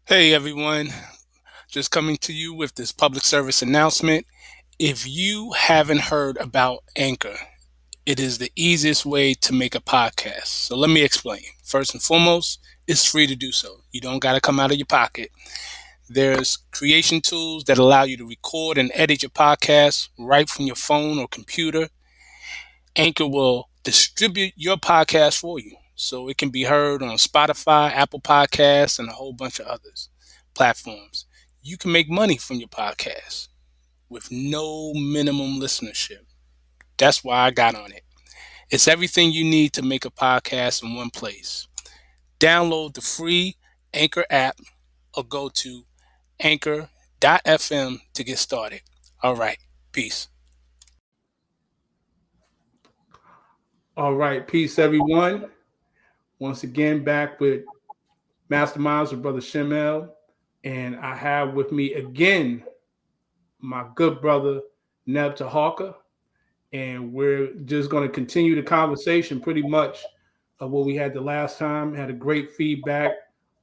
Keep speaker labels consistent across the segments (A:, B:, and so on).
A: Hey everyone, just coming to you with this public service announcement. If you haven't heard about Anchor, it is the easiest way to make a podcast. So let me explain. First and foremost, it's free to do so. You don't got to come out of your pocket. There's creation tools that allow you to record and edit your podcast right from your phone or computer. Anchor will distribute your podcast for you so it can be heard on Spotify, Apple Podcasts, and a whole bunch of others platforms. You can make money from your podcast with no minimum listenership. That's why I got on it. It's everything you need to make a podcast in one place. Download the free Anchor app or go to anchor.fm to get started. All right, peace.
B: All right, peace, everyone. Once again, back with Masterminds with Brother Shemel. And I have with me again my good brother, Neb Teharka. And we're just going to continue the conversation pretty much of what we had the last time. Had a great feedback.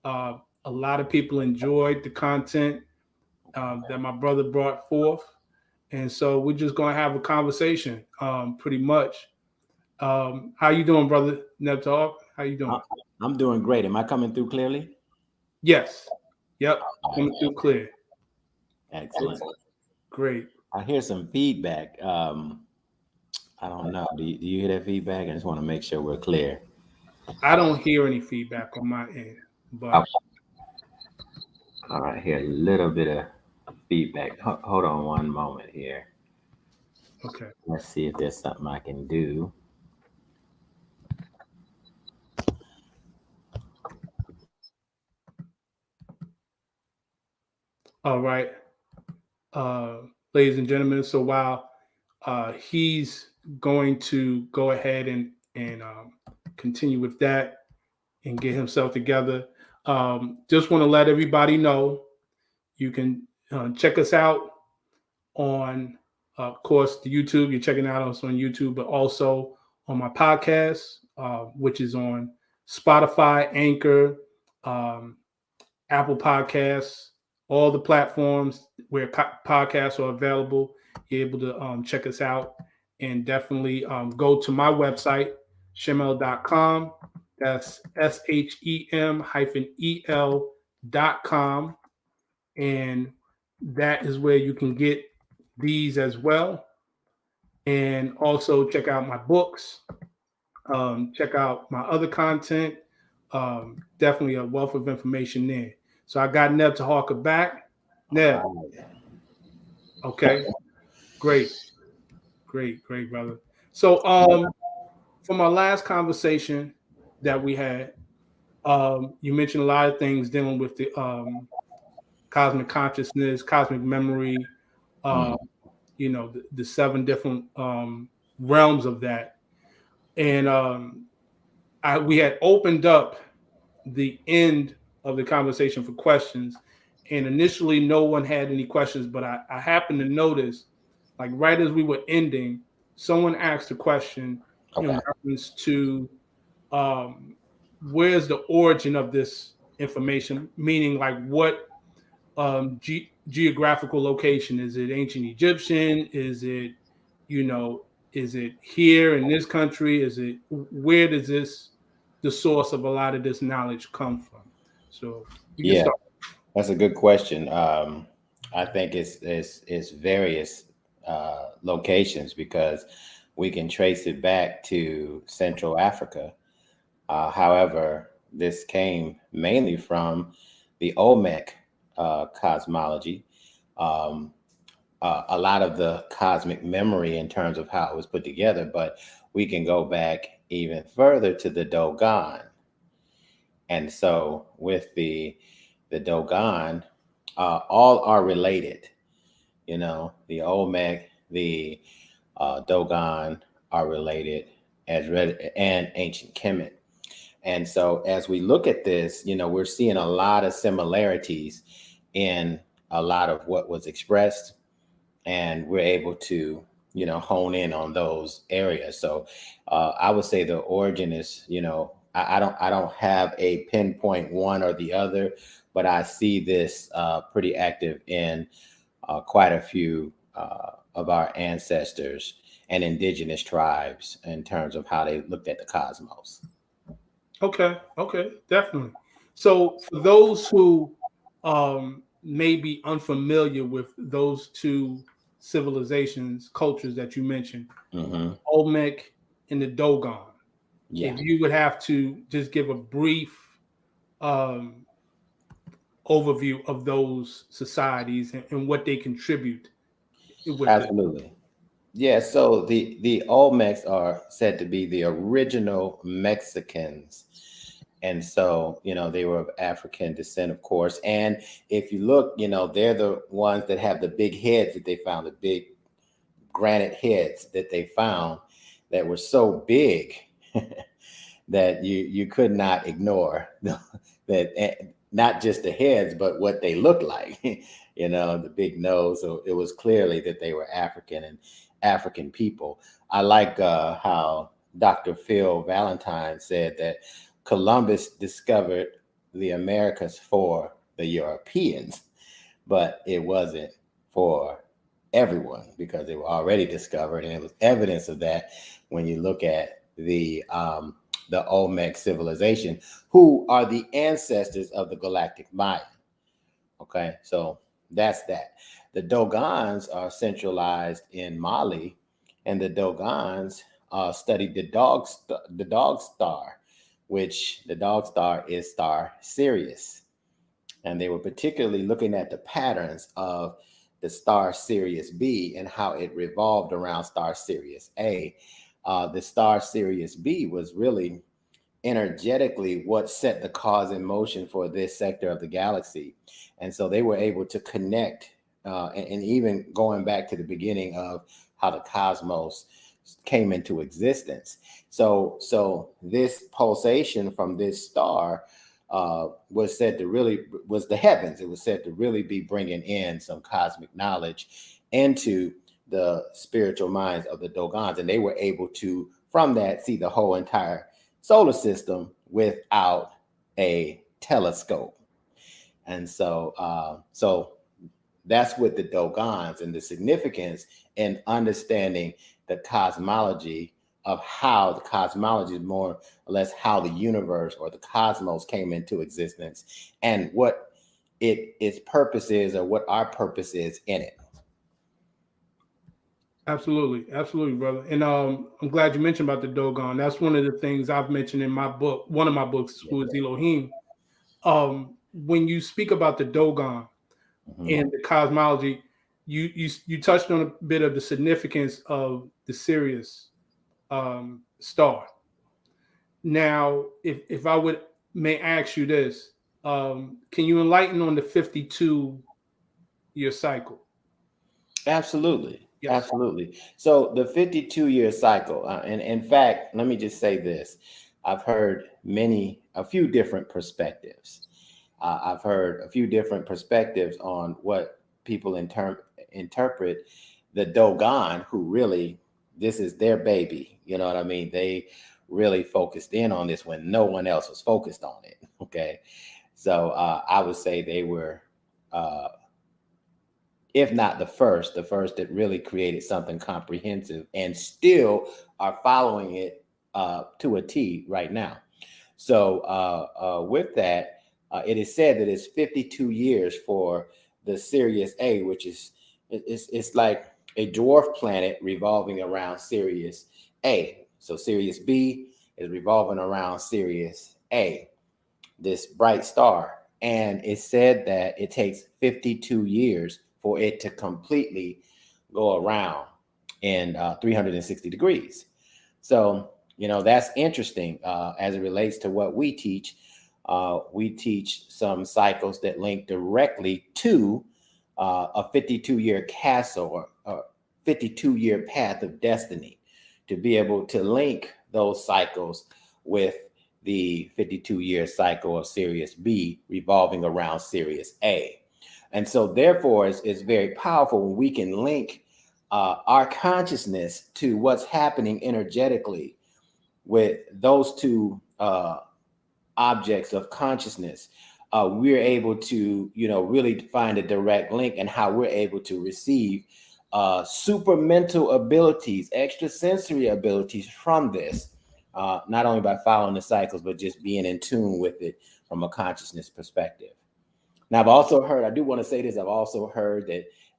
B: A lot of people enjoyed the content that my brother brought forth. And so we're just going to have a conversation pretty much. How you doing, brother Neb Teharka? How you doing?
C: I'm doing great. Am I coming through clearly?
B: Yes. Yep. Coming through clear.
C: Excellent.
B: Great.
C: I hear some feedback. I don't know. Do you hear that feedback? I just want to make sure we're clear.
B: I don't hear any feedback on my end, but
C: Okay. All right, here a little bit of feedback. Hold on one moment here.
B: okay.
C: Let's see if there's something I can do.
B: All right. Ladies and gentlemen, so while he's going to go ahead and continue with that and get himself together, just want to let everybody know you can check us out on, of course, the YouTube. You're checking out us on YouTube, but also on my podcast, which is on Spotify, Anchor, um, Apple Podcasts, all the platforms where podcasts are available. You're able to check us out and definitely go to my website, shemel.com. That's SHEM-EL.com. And that is where you can get these as well. And also check out my books, check out my other content. Definitely a wealth of information there. So I got Neb Teharka back. Neb. Okay. Great, brother. So from our last conversation that we had, you mentioned a lot of things dealing with the cosmic consciousness, cosmic memory, the 7 different realms of that. And we had opened up the end of the conversation for questions. And initially, no one had any questions, but I happened to notice, like right as we were ending, someone asked a question in reference to where's the origin of this information, meaning like what geographical location is it? Ancient Egyptian? Is it, is it here in this country? Is it, where does the source of a lot of this knowledge come from? So you can start.
C: That's a good question. I think it's various locations because we can trace it back to Central Africa. However, this came mainly from the Olmec cosmology. A lot of the cosmic memory in terms of how it was put together, but we can go back even further to the Dogon. And so with the Dogon, all are related. The Olmec, the Dogon are related and ancient Kemet. And so as we look at this, we're seeing a lot of similarities in a lot of what was expressed, and we're able to, hone in on those areas. So I would say the origin is, I don't have a pinpoint one or the other, but I see this pretty active in quite a few of our ancestors and indigenous tribes in terms of how they looked at the cosmos.
B: Okay, definitely. So for those who may be unfamiliar with those two civilizations, cultures that you mentioned,
C: Hmm.
B: Olmec and the Dogon,
C: Yeah,
B: if you would have to just give a brief um, overview of those societies and what they contribute with it.
C: absolutely. Yeah, so the Olmecs are said to be the original Mexicans. And so, they were of African descent, of course. And if you look, they're the ones that have the big heads that they found, the big granite heads that they found that were so big that you could not ignore that, not just the heads, but what they looked like, the big nose. So it was clearly that they were African and African people. I like how Dr. Phil Valentine said that Columbus discovered the Americas for the Europeans, but it wasn't for everyone because they were already discovered, and it was evidence of that when you look at the Olmec civilization, who are the ancestors of the Galactic Maya. Okay, so that's that. The Dogons are centralized in Mali, and the Dogons studied the dog star, which the dog star is star Sirius, and they were particularly looking at the patterns of the star Sirius B and how it revolved around star Sirius A. The star Sirius B was really energetically what set the cause in motion for this sector of the galaxy. And so they were able to connect, and even going back to the beginning of how the cosmos came into existence. So this pulsation from this star was said to really was the heavens. It was said to really be bringing in some cosmic knowledge into the spiritual minds of the Dogons, and they were able to, from that, see the whole entire solar system without a telescope. And so that's with the Dogons, and the significance in understanding the cosmology of how the cosmology is more or less how the universe or the cosmos came into existence and what its purpose is, or what our purpose is in it.
B: Absolutely, brother. And I'm glad you mentioned about the Dogon. That's one of the things I've mentioned in my book. One of my books,
C: Yeah.
B: Who is Elohim? When you speak about the Dogon
C: Mhm.
B: and the cosmology, you touched on a bit of the significance of the Sirius star. Now, if I would may ask you this, can you enlighten on the 52-year cycle?
C: Absolutely.
B: Yes.
C: Absolutely. So the 52-year cycle, and in fact, let me just say this. I've heard a few different perspectives. I've heard a few different perspectives on what people interpret the Dogon, who really, this is their baby. You know what I mean? They really focused in on this when no one else was focused on it. Okay. So I would say they were, uh, if not the first that really created something comprehensive and still are following it to a T right now. So with that, it is said that it's 52 years for the Sirius A, which is it's like a dwarf planet revolving around Sirius A. So Sirius B is revolving around Sirius A, this bright star. And it's said that it takes 52 years for it to completely go around in 360 degrees. So, that's interesting as it relates to what we teach. We teach some cycles that link directly to a 52-year castle or 52-year path of destiny, to be able to link those cycles with the 52-year cycle of Sirius B revolving around Sirius A. And so therefore, it's very powerful when we can link our consciousness to what's happening energetically with those two objects of consciousness, we're able to, really find a direct link in how we're able to receive super mental abilities, extrasensory abilities from this, not only by following the cycles, but just being in tune with it from a consciousness perspective. Now, I've also heard, I do want to say this, I've also heard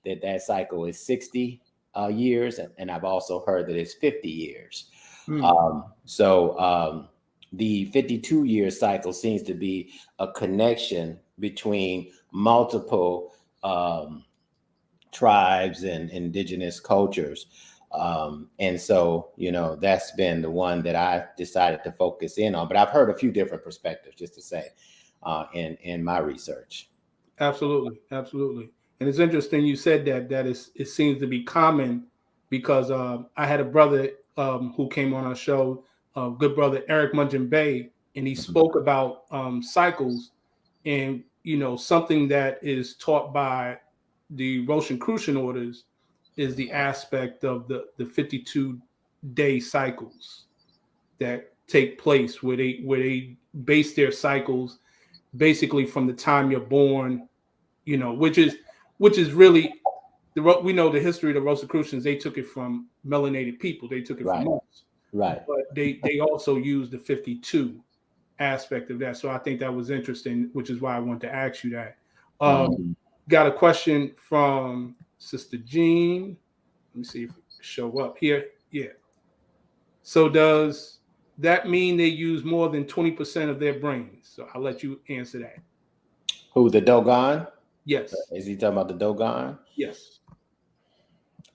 C: that cycle is 60 years, and I've also heard that it's 50 years. The 52-year cycle seems to be a connection between multiple tribes and indigenous cultures. And so, that's been the one that I decided to focus in on. But I've heard a few different perspectives, just to say, in my research.
B: Absolutely. And it's interesting you said that it seems to be common, because I had a brother who came on our show, good brother Eric Munjin Bay, and he spoke about cycles, and something that is taught by the Rosicrucian orders is the aspect of the 52-day cycles that take place, where they base their cycles basically from the time you're born, which is really we know the history of the Rosicrucians. They took it from melanated people. They took it from us.
C: Right.
B: But they also used the 52 aspect of that. So I think that was interesting, which is why I wanted to ask you that. Got a question from Sister Jean. Let me see if it show up here. Yeah. So does that mean they use more than 20% of their brains? So I'll let you answer that.
C: Who, the Dogon?
B: Yes.
C: Is he talking about the Dogon?
B: Yes.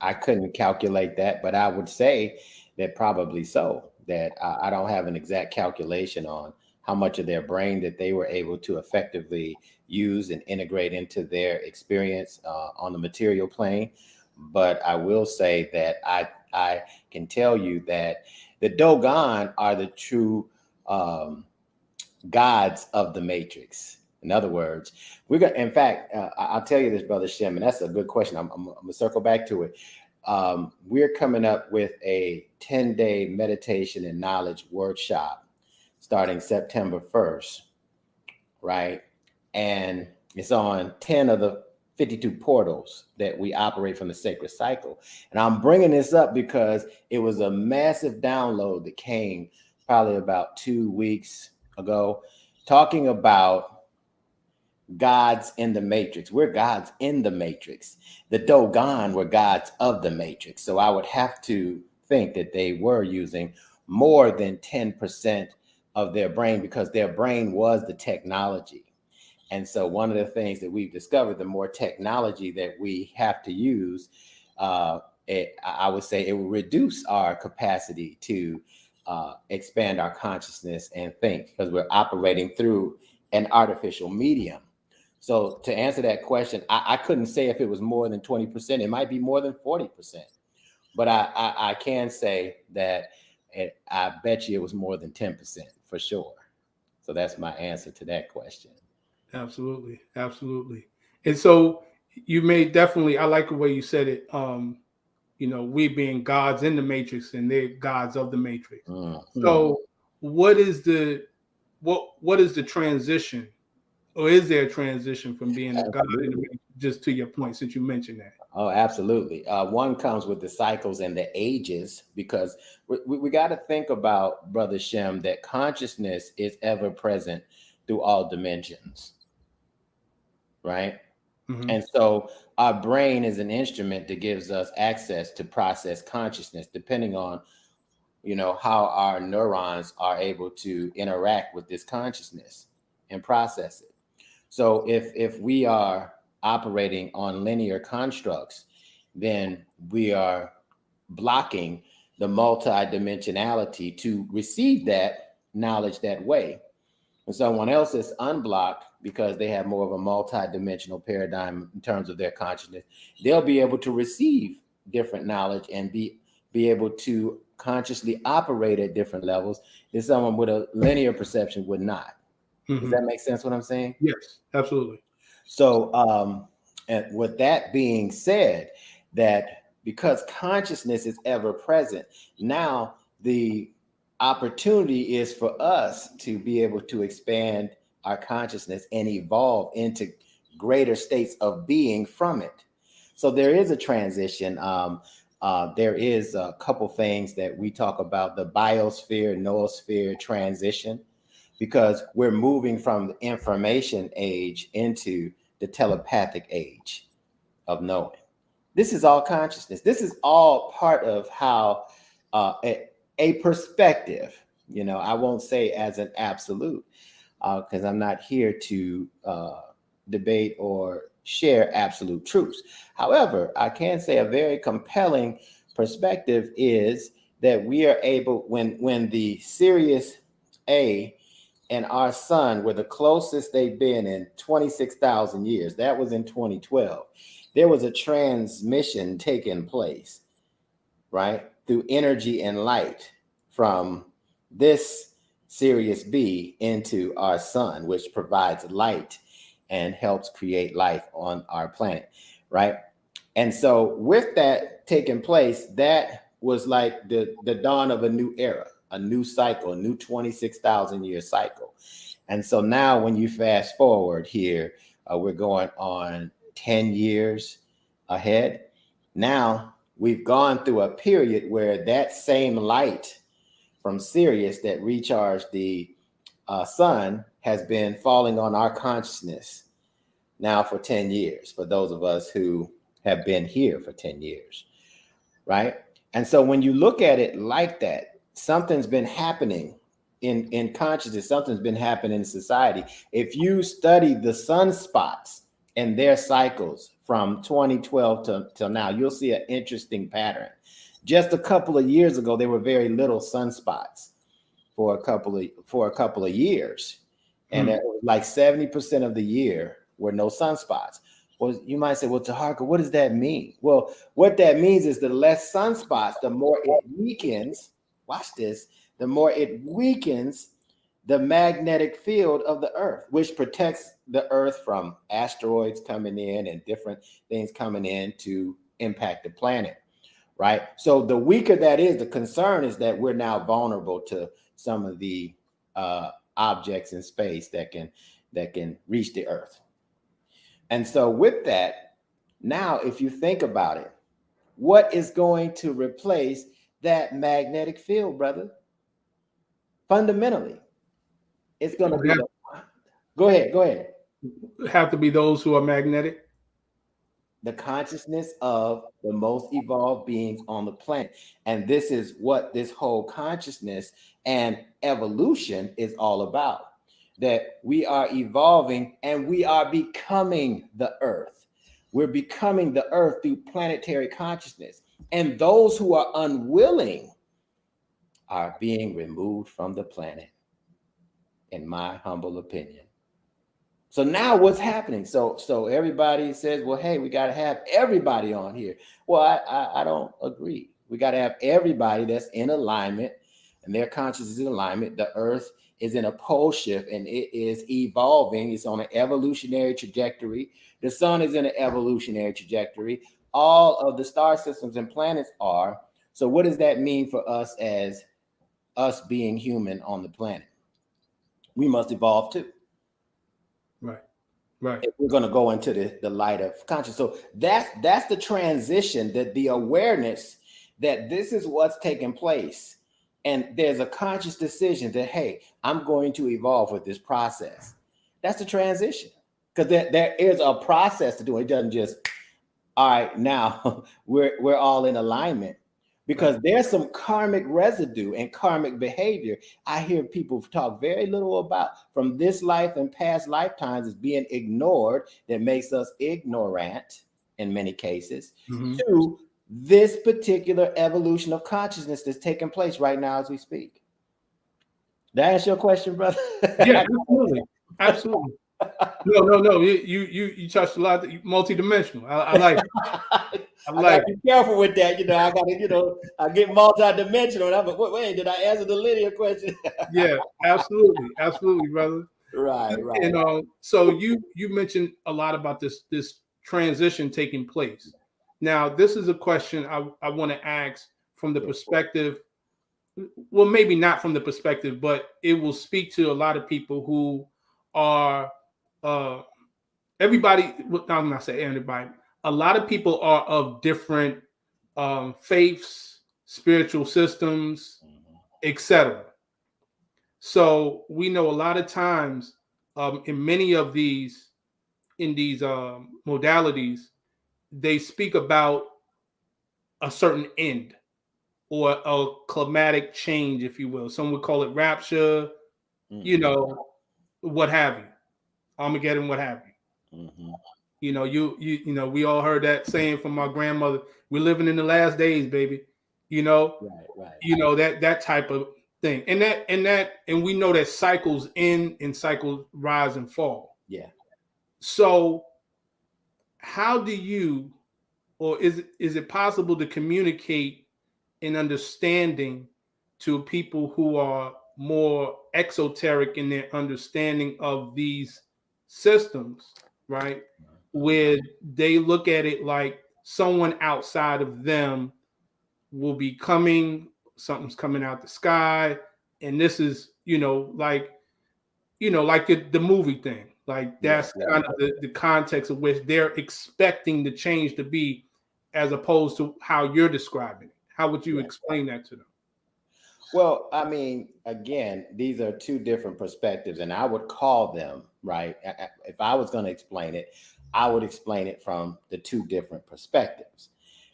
C: I couldn't calculate that, but I would say that probably so. That I don't have an exact calculation on how much of their brain that they were able to effectively use and integrate into their experience on the material plane. But I will say that I can tell you that the Dogon are the true gods of the Matrix. In other words, in fact, I'll tell you this, Brother Shem, and that's a good question. I'm gonna circle back to it. We're coming up with a 10-day meditation and knowledge workshop starting September 1st, right? And it's on 10 of the 52 portals that we operate from the sacred cycle. And I'm bringing this up because it was a massive download that came probably about 2 weeks ago, talking about gods in the matrix. We're gods in the matrix. The Dogon were gods of the matrix. So I would have to think that they were using more than 10% of their brain, because their brain was the technology. And so one of the things that we've discovered, the more technology that we have to use, I would say it will reduce our capacity to expand our consciousness and think, because we're operating through an artificial medium. So to answer that question, I couldn't say if it was more than 20%. It might be more than 40%. But I can say that I bet you it was more than 10% for sure. So that's my answer to that question.
B: Absolutely. And so you made definitely, I like the way you said it. We being gods in the matrix and they're gods of the matrix. Mm-hmm. So what is the transition, or is there a transition from being a god in the matrix, just to your point, since you mentioned that?
C: Oh, absolutely. One comes with the cycles and the ages, because we got to think about, Brother Shem, that consciousness is ever present through all dimensions, right? Mm-hmm. And so our brain is an instrument that gives us access to process consciousness, depending on, how our neurons are able to interact with this consciousness and process it. So if we are operating on linear constructs, then we are blocking the multidimensionality to receive that knowledge that way. And someone else is unblocked because they have more of a multidimensional paradigm in terms of their consciousness. They'll be able to receive different knowledge and be able to consciously operate at different levels than someone with a linear perception would not. Mm-hmm. Does that make sense what I'm saying?
B: Yes, absolutely.
C: So and with that being said, that because consciousness is ever present, now the opportunity is for us to be able to expand our consciousness and evolve into greater states of being from it. So there is a transition. There is a couple things that we talk about, the biosphere, noosphere transition, because we're moving from the information age into the telepathic age of knowing. This is all consciousness. This is all part of how a perspective, you know, I won't say as an absolute, because I'm not here to debate or share absolute truths. However, I can say a very compelling perspective is that we are able, when the Sirius A and our sun were the closest they've been in 26,000 years, that was in 2012, there was a transmission taking place, right, through energy and light from this Sirius B into our sun, which provides light and helps create life on our planet, right? And so with that taking place, that was like the dawn of a new era, a new cycle, a new 26,000 year cycle. And so now when you fast forward here, we're going on 10 years ahead. Now we've gone through a period where that same light from Sirius that recharged the sun has been falling on our consciousness now for 10 years, for those of us who have been here for 10 years, right? And so when you look at it like that, something's been happening in consciousness, something's been happening in society. If you study the sunspots and their cycles from 2012 till now, you'll see an interesting pattern. Just a couple of years ago, there were very little sunspots for a couple of years. And like 70% of the year were no sunspots. Well, you might say, well, Teharka, what does that mean? Well, what that means is the less sunspots, the more it weakens, watch this, the more it weakens the magnetic field of the earth, which protects the earth from asteroids coming in and different things coming in to impact the planet, right? So the weaker that is, the concern is that we're now vulnerable to some of the objects in space that can reach the earth. And so with that, now if you think about it, what is going to replace that magnetic field, brother? Fundamentally, it's going to be go ahead.
B: Have to be those who are magnetic.
C: The consciousness of the most evolved beings on the planet. And this is what this whole consciousness and evolution is all about. That we are evolving and we are becoming the earth. We're becoming the earth through planetary consciousness. And those who are unwilling are being removed from the planet, in my humble opinion. So now what's happening? So everybody says, well, hey, we got to have everybody on here. Well, I don't agree. We got to have everybody that's in alignment and their consciousness is in alignment. The earth is in a pole shift and it is evolving. It's on an evolutionary trajectory. The sun is in an evolutionary trajectory. All of the star systems and planets are. So what does that mean for us as us being human on the planet? We must evolve too.
B: Right.
C: If we're going to go into the light of consciousness. So that's the transition, that the awareness that this is what's taking place. And there's a conscious decision that, hey, I'm going to evolve with this process. That's the transition. Because there is a process to do it. It doesn't just, all right, now we're all in alignment. Because there's some karmic residue and karmic behavior I hear people talk very little about from this life and past lifetimes is being ignored, that makes us ignorant in many cases, to this particular evolution of consciousness that's taking place right now as we speak. Did I answer your question, brother?
B: Yeah, absolutely. No. You touched a lot. Multidimensional. I like it.
C: I gotta be careful with that. I gotta, I get multidimensional. And I'm like, wait, did I answer the Lydia question?
B: Yeah, absolutely, brother.
C: Right.
B: And so you mentioned a lot about this transition taking place. Now, this is a question I want to ask from the perspective. well, maybe not from the perspective, but it will speak to a lot of people who are everybody. I'm not saying everybody. A lot of people are of different faiths, spiritual systems, etc. So we know a lot of times in many of these modalities, they speak about a certain end or a climatic change, if you will. Some would call it rapture, what have you, Armageddon, what have you. We all heard that saying from my grandmother. We're living in the last days, baby.
C: Right.
B: That type of thing, and we know that cycles end and cycles rise and fall.
C: Yeah.
B: So, how do you, or is it possible to communicate an understanding to people who are more exoteric in their understanding of these systems, right? Where they look at it like someone outside of them will be coming, something's coming out the sky, and this is, like the movie thing. Like that's kind of the context of which they're expecting the change to be, as opposed to how you're describing it. How would you explain that to them?
C: Well, I mean, again, these are two different perspectives, and I would call them, right? If I was going to explain it, I would explain it from the two different perspectives.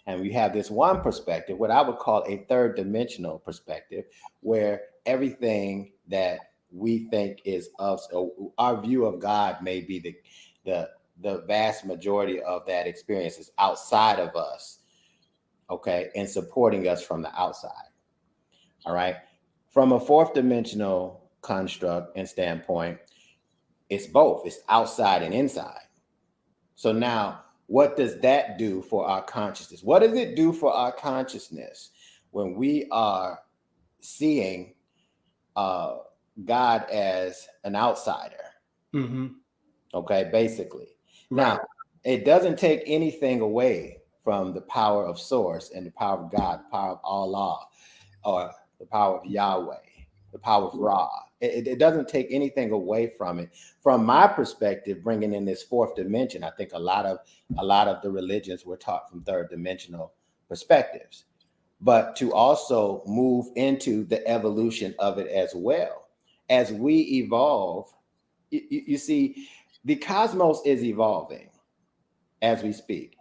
C: And we have this one perspective, what I would call a third dimensional perspective, where everything that we think is us, or our view of God may be the vast majority of that experience is outside of us, okay, and supporting us from the outside. All right. From a fourth dimensional construct and standpoint, it's both. It's outside and inside. So now, what does that do for our consciousness? What does it do for our consciousness when we are seeing God as an outsider?
B: Mm-hmm.
C: Okay, basically.
B: Right.
C: Now, it doesn't take anything away from the power of Source and the power of God, the power of Allah, or the power of Yahweh, the power of Ra. It doesn't take anything away from it. From my perspective, bringing in this fourth dimension, I think a lot of the religions were taught from third dimensional perspectives, but to also move into the evolution of it as well. As we evolve, you see, the cosmos is evolving as we speak.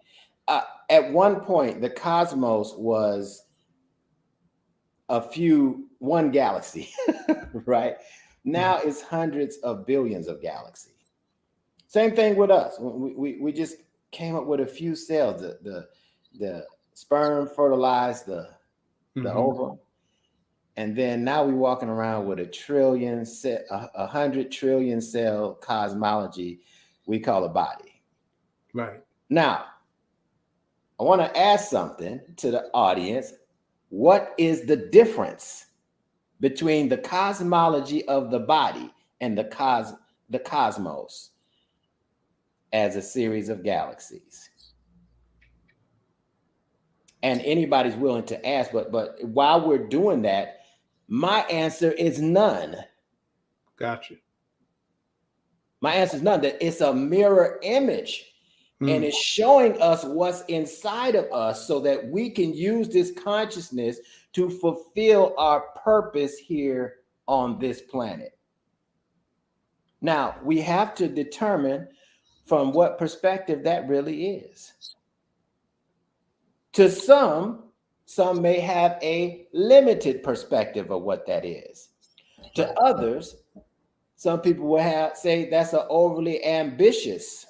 C: At one point, the cosmos was one galaxy, right? Now it's hundreds of billions of galaxies. Same thing with us. We just came up with a few cells. The sperm fertilized the ovum, and then now we're walking around with 100 trillion cell cosmology we call a body.
B: Right.
C: Now, I want to ask something to the audience. What is the difference between the cosmology of the body and the cosmos as a series of galaxies? And anybody's willing to ask, but while we're doing that, my answer is none.
B: Gotcha.
C: My answer is none. That it's a mirror image. And it's showing us what's inside of us so that we can use this consciousness to fulfill our purpose here on this planet. Now, we have to determine from what perspective that really is. To some may have a limited perspective of what that is. To others, some people will say that's an overly ambitious,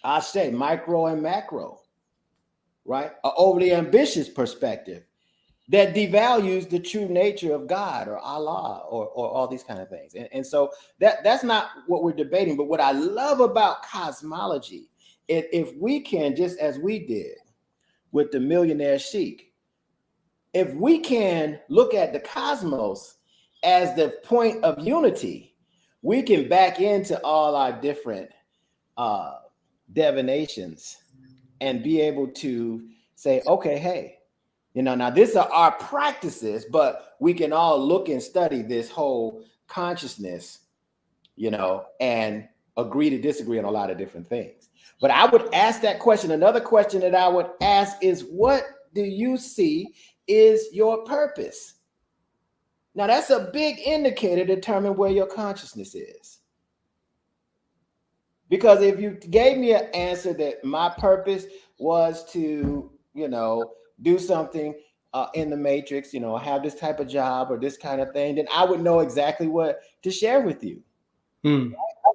C: I say micro and macro, right? An overly ambitious perspective that devalues the true nature of God or Allah or all these kind of things. And so that's not what we're debating. But what I love about cosmology, if we can, just as we did with the millionaire sheik, if we can look at the cosmos as the point of unity, we can back into all our different divinations and be able to say, okay, hey, Now these are our practices, but we can all look and study this whole consciousness, and agree to disagree on a lot of different things. But I would ask that question. Another question that I would ask is, what do you see is your purpose? Now, that's a big indicator to determine where your consciousness is. Because if you gave me an answer that my purpose was to, do something in the matrix, have this type of job or this kind of thing, then I would know exactly what to share with you.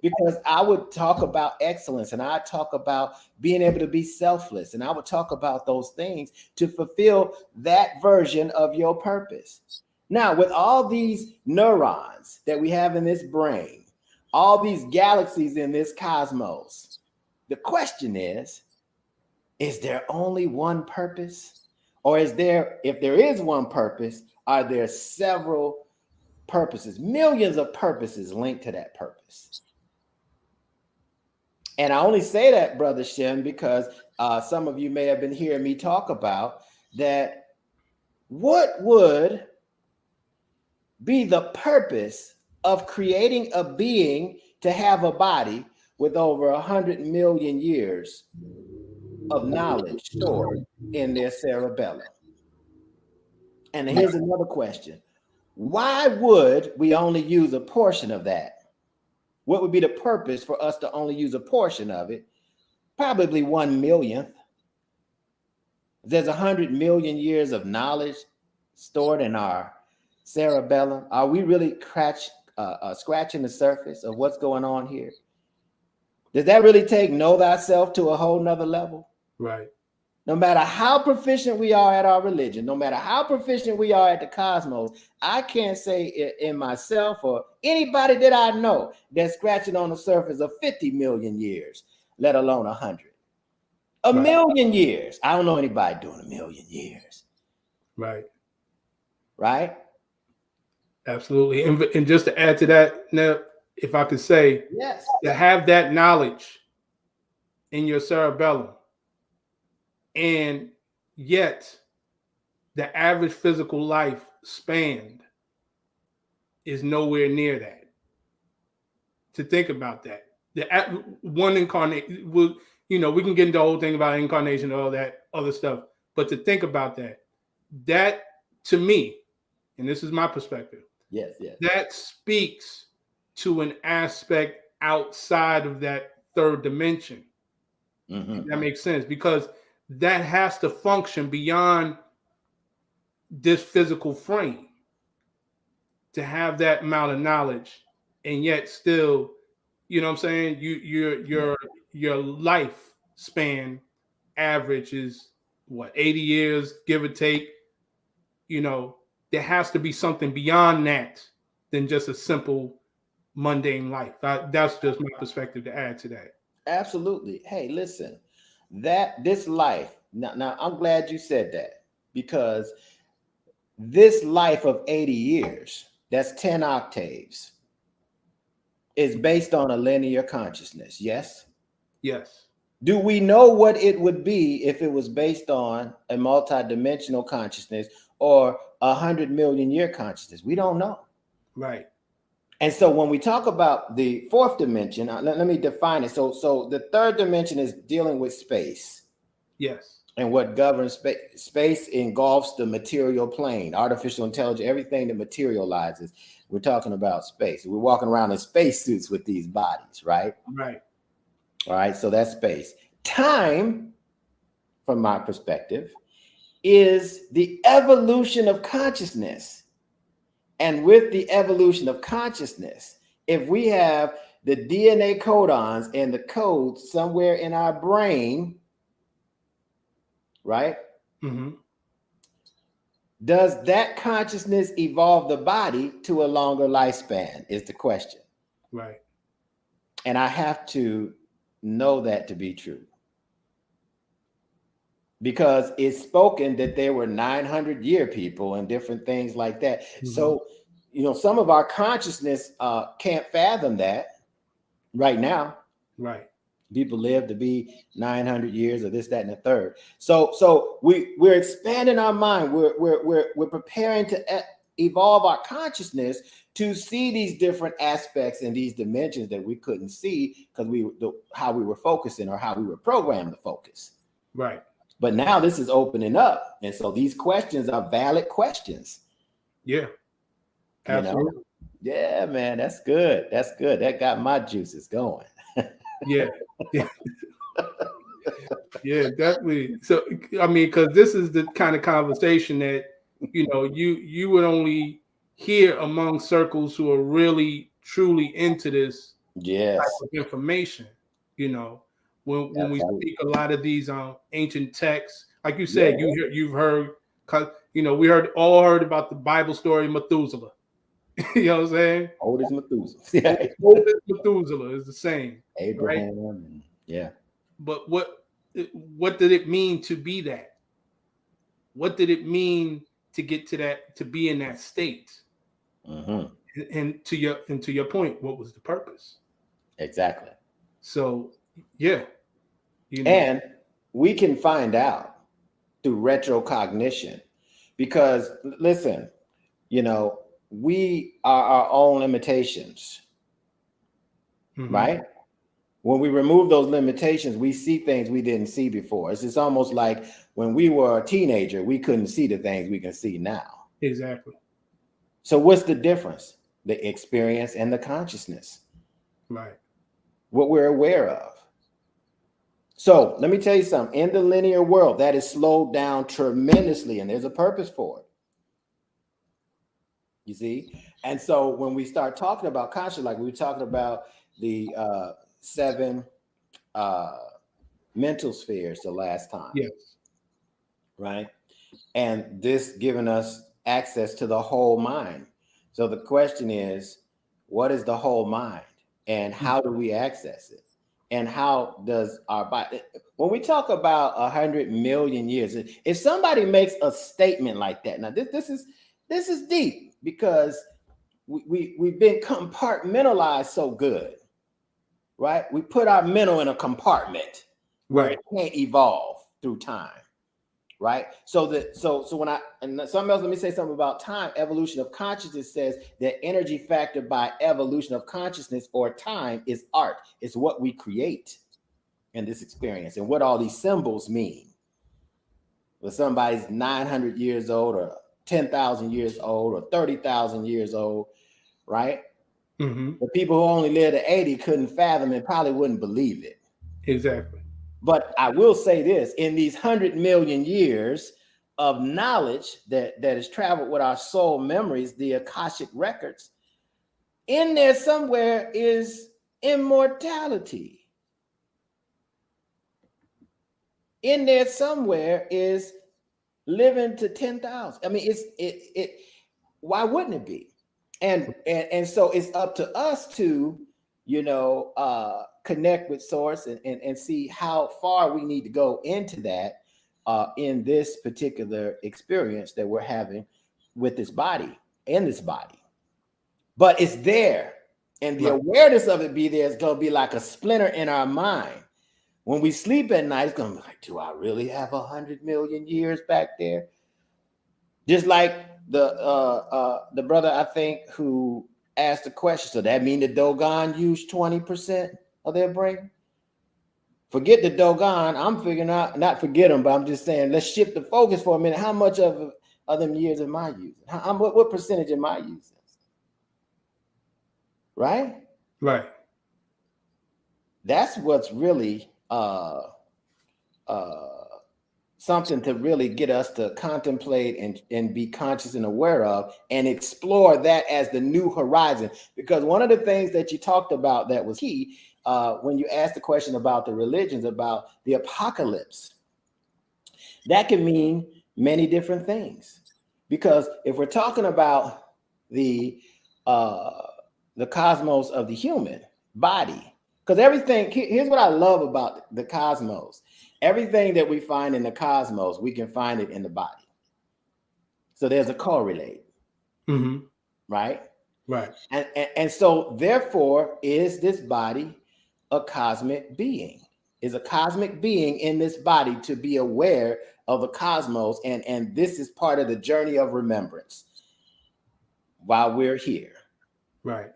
C: Because I would talk about excellence, and I talk about being able to be selfless, and I would talk about those things to fulfill that version of your purpose. Now, with all these neurons that we have in this brain, all these galaxies in this cosmos, the question is there only one purpose? Or if there is one purpose, are there several purposes, millions of purposes linked to that purpose? And I only say that, Brother Shem, because some of you may have been hearing me talk about that. What would be the purpose of creating a being to have a body with over 100 million years of knowledge stored in their cerebellum? And here's another question. Why would we only use a portion of that? What would be the purpose for us to only use a portion of it? Probably 1/1,000,000th. There's 100 million years of knowledge stored in our cerebellum. Are we really scratching the surface of what's going on here? Does that really take know thyself to a whole nother level?
B: Right.
C: No matter how proficient we are at our religion, no matter how proficient we are at the cosmos, I can't say in myself or anybody that I know that's scratching on the surface of 50 million years, let alone 100. A million years. I don't know anybody doing 1,000,000 years.
B: Right.
C: Right?
B: Absolutely. And just to add to that, Neb, if I could say,
C: yes,
B: to have that knowledge in your cerebellum, and yet the average physical life span is nowhere near that. To think about that. The one incarnation, we can get into the whole thing about incarnation and all that other stuff, but to think about that to me, and this is my perspective,
C: yes,
B: that speaks to an aspect outside of that third dimension. That makes sense, because that has to function beyond this physical frame to have that amount of knowledge, and yet still, you know what I'm saying, your lifespan average is what, 80 years, give or take. There has to be something beyond that than just a simple mundane life. That's just my perspective to add to that.
C: Absolutely. Hey, listen, this life, now I'm glad you said that, because this life of 80 years, that's 10 octaves, is based on a linear consciousness. Yes?
B: Yes.
C: Do we know what it would be if it was based on a multidimensional consciousness or 100 million year consciousness? We don't know.
B: Right.
C: And so when we talk about the fourth dimension, let me define it. So the third dimension is dealing with space.
B: Yes.
C: And what governs space. Space engulfs the material plane, artificial intelligence, everything that materializes. We're talking about space. We're walking around in spacesuits with these bodies, right?
B: Right.
C: All right. So that's space. Time, from my perspective, is the evolution of consciousness. And with the evolution of consciousness, if we have the DNA codons and the codes somewhere in our brain, right? Does that consciousness evolve the body to a longer lifespan is the question.
B: Right.
C: And I have to know that to be true, because it's spoken that there were 900-year people and different things like that. So, some of our consciousness can't fathom that right now.
B: Right.
C: People live to be 900 years or this, that, and the third. So we're expanding our mind. We're preparing to evolve our consciousness to see these different aspects and these dimensions that we couldn't see because how we were focusing or how we were programmed to focus.
B: Right.
C: But now this is opening up, and so these questions are valid questions.
B: Yeah. Absolutely.
C: Yeah, man, that's good. That's good. That got my juices going.
B: Yeah. Yeah. Yeah, definitely. So, I mean, because this is the kind of conversation that, you would only hear among circles who are really, truly into this
C: Yes.
B: type of information. When we speak a lot of these ancient texts, like you said, you've heard, we all heard about the Bible story of Methuselah. You know what I'm saying?
C: Old as Methuselah.
B: Old as Methuselah is the same.
C: Abraham.
B: Right?
C: Yeah.
B: But what did it mean to be that? What did it mean to get to that, to be in that state?
C: Mm-hmm.
B: And to your point, what was the purpose?
C: Exactly.
B: So, yeah.
C: And we can find out through retrocognition because, listen, we are our own limitations, right? When we remove those limitations, we see things we didn't see before. It's almost like when we were a teenager, we couldn't see the things we can see now.
B: Exactly.
C: So what's the difference? The experience and the consciousness.
B: Right.
C: What we're aware of. So let me tell you something. In the linear world, that is slowed down tremendously, and there's a purpose for it. You see? And so when we start talking about consciousness, like we were talking about the 7 mental spheres the last time.
B: Yes.
C: Right. And this giving us access to the whole mind. So the question is, what is the whole mind and how do we access it? And how does our body, when we talk about 100 million years, if somebody makes a statement like that, now this is deep because we've been compartmentalized so good. Right? We put our mental in a compartment where it can't evolve through time. Right? So something else, let me say something about time. Evolution of consciousness says that energy factor by evolution of consciousness or time is art. It's what we create in this experience and what all these symbols mean. When somebody's 900 years old or 10,000 years old or 30,000 years old, right? The people who only lived to 80 couldn't fathom and probably wouldn't believe it.
B: Exactly.
C: But I will say this, in these 100 million years of knowledge that has traveled with our soul memories, the Akashic records, in there somewhere is immortality. In there somewhere is living to 10,000. I mean, why wouldn't it be? And so it's up to us to, connect with source and see how far we need to go into that in this particular experience that we're having with this body, in this body. But it's there. And the awareness of it be there is going to be like a splinter in our mind. When we sleep at night, it's going to be like, do I really have 100 million years back there? Just like the brother, I think, who asked the question, so that mean the Dogon used 20% of their brain? Forget the Dogon. I'm figuring out, not forget them, but I'm just saying, let's shift the focus for a minute. How much of them years am I using? What percentage am I using? Right?
B: Right.
C: That's what's really something to really get us to contemplate and be conscious and aware of and explore that as the new horizon. Because one of the things that you talked about that was key when you asked the question about the religions, about the apocalypse, that can mean many different things. Because if we're talking about the cosmos of the human body, because everything, here's what I love about the cosmos. Everything that we find in the cosmos, we can find it in the body. So there's a correlate, right?
B: Right.
C: And so therefore is this body a cosmic being, is a cosmic being in this body to be aware of the cosmos. And this is part of the journey of remembrance while we're here.
B: Right.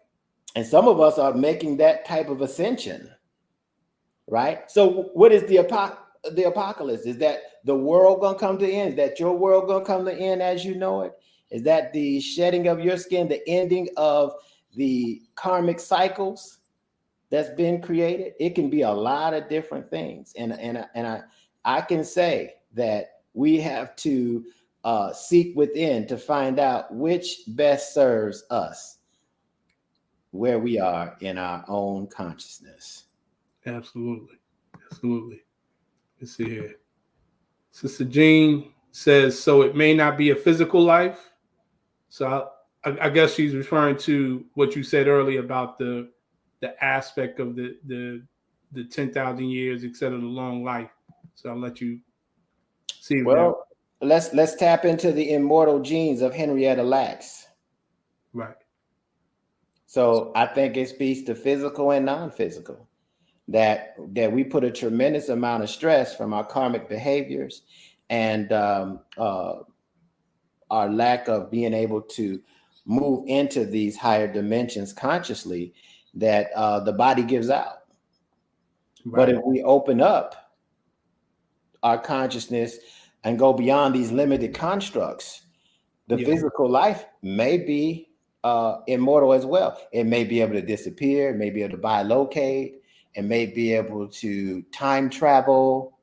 C: And some of us are making that type of ascension, right? So what is the apocalypse? Is that the world gonna come to an end? Is that your world gonna come to an end as you know it? Is that the shedding of your skin, the ending of the karmic cycles that's been created? It can be a lot of different things. And I can say that we have to seek within to find out which best serves us where we are in our own consciousness.
B: Absolutely. Absolutely. Let's see here. Sister Jean says, so it may not be a physical life. So I guess she's referring to what you said earlier about the aspect of the 10,000 years, et cetera, the long life. So I'll let you see.
C: Well, let's tap into the immortal genes of Henrietta Lacks.
B: Right.
C: So I think it speaks to physical and non-physical, that we put a tremendous amount of stress from our karmic behaviors and our lack of being able to move into these higher dimensions consciously, that the body gives out. Right. But if we open up our consciousness and go beyond these limited constructs, the physical life may be immortal as well. It may be able to disappear, it may be able to bilocate, it may be able to time travel.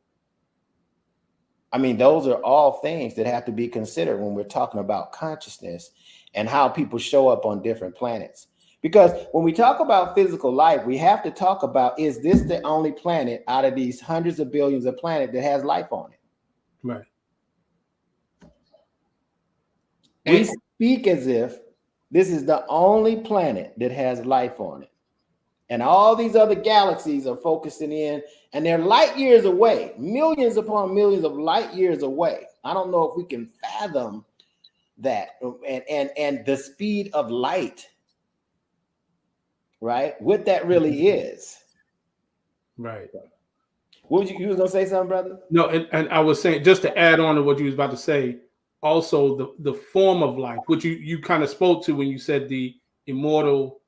C: I mean, those are all things that have to be considered when we're talking about consciousness and how people show up on different planets. Because when we talk about physical life, we have to talk about, is this the only planet out of these hundreds of billions of planets that has life on it?
B: Right.
C: We speak as if this is the only planet that has life on it. And all these other galaxies are focusing in, and they're light years away, millions upon millions of light years away. I don't know if we can fathom that, and the speed of light, right? What that really is.
B: Right.
C: What was you was gonna say something, brother?
B: No, and I was saying, just to add on to what you was about to say, also the form of life, which you kind of spoke to when you said the immortal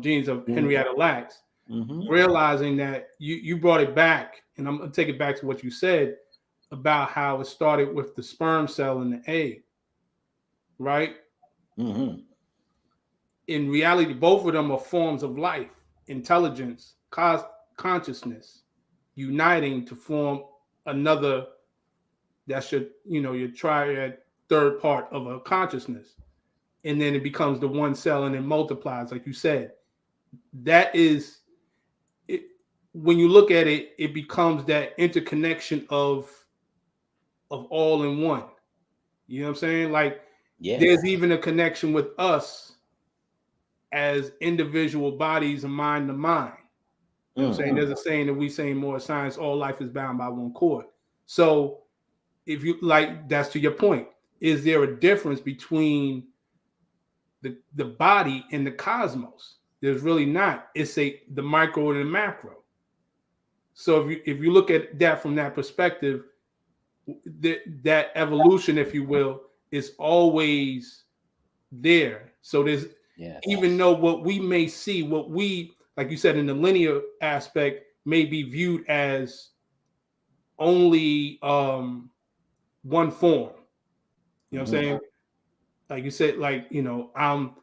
B: genes of Henrietta Lacks, realizing that you brought it back, and I'm gonna take it back to what you said about how it started with the sperm cell and the egg, right? In reality, both of them are forms of life, intelligence, consciousness, uniting to form another. That's your triad, third part of a consciousness. And then it becomes the one cell and it multiplies, like you said. That is it. When you look at it, it becomes that interconnection of all in one. You know what I'm saying? Like, there's even a connection with us as individual bodies and mind to mind. You know what I'm saying? There's a saying that we say in Moor science, all life is bound by one cord. So if you like, that's to your point. Is there a difference between the body and the cosmos? There's really not. It's the micro and the macro. So if you look at that from that perspective, that evolution, if you will, is always there. So there's even though what we may see, what we, like you said, in the linear aspect, may be viewed as only one form. You know what I'm saying? Like you said, like, I'm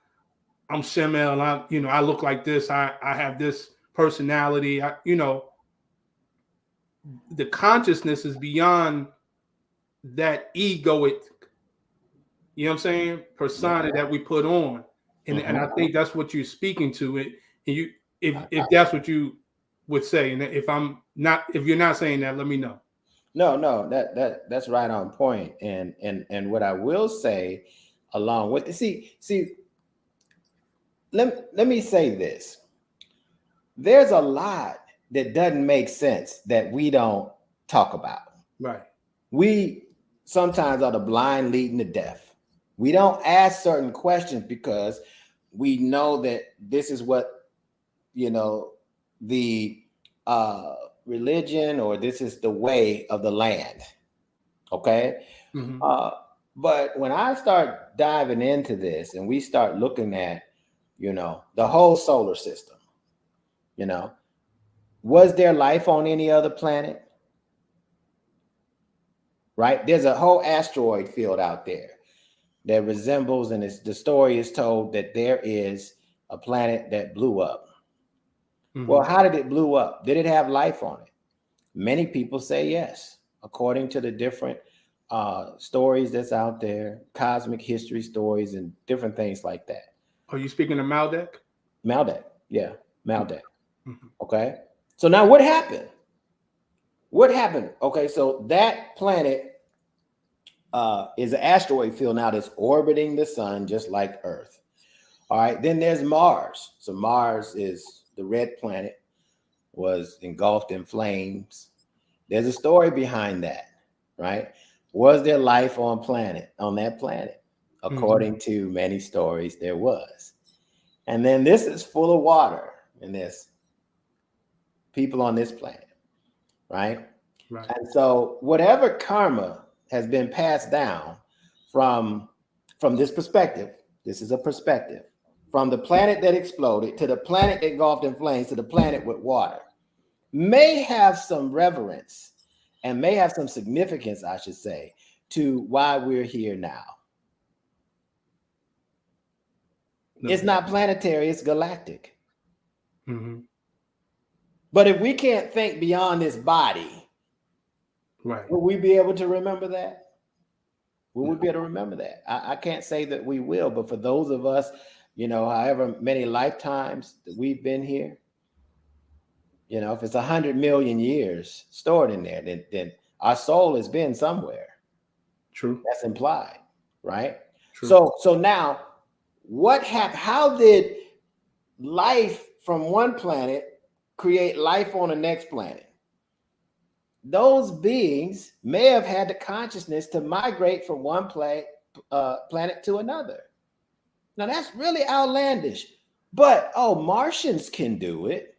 B: Shemel, I look like this, I have this personality, the consciousness is beyond that egoic, you know what I'm saying, persona that we put on. And I think that's what you're speaking to. And you, if that's what you would say, and if you're not saying that, let me know.
C: No, that's right on point. And what I will say along with see, let me say this. There's a lot that doesn't make sense that we don't talk about.
B: Right.
C: We sometimes are the blind leading the deaf. We don't ask certain questions because we know that this is what, the religion, or this is the way of the land. Okay.
B: Mm-hmm.
C: But when I start diving into this and we start looking at, the whole solar system, was there life on any other planet? Right? There's a whole asteroid field out there that resembles, and the story is told that there is a planet that blew up.
B: Mm-hmm.
C: Well, how did it blow up? Did it have life on it? Many people say yes, according to the different stories that's out there, cosmic history stories and different things like that.
B: Are you speaking of Maldek?
C: Maldek, yeah, Maldek.
B: Mm-hmm.
C: Okay, so now what happened? What happened? Okay, so that planet is an asteroid field now that's orbiting the sun just like Earth. All right, then there's Mars. So Mars is the red planet, was engulfed in flames. There's a story behind that, right? Was there life on that planet? According to many stories, there was. And then this is full of water, and there's people on this planet, right?
B: Right.
C: And so whatever karma has been passed down from this perspective, this is a perspective, from the planet that exploded to the planet engulfed in flames to the planet with water, may have some reverence and may have some significance, I should say, to why we're here now. No. It's not planetary, it's galactic.
B: Mm-hmm.
C: But if we can't think beyond this body,
B: right,
C: will we be able to remember that? Will we be able to remember that? I can't say that we will, but for those of us, however many lifetimes that we've been here, if it's 100 million years stored in there, then our soul has been somewhere.
B: True.
C: That's implied, right?
B: True.
C: So now what happened? How did life from one planet create life on the next planet? Those beings may have had the consciousness to migrate from one planet to another. Now that's really outlandish, but Martians can do it,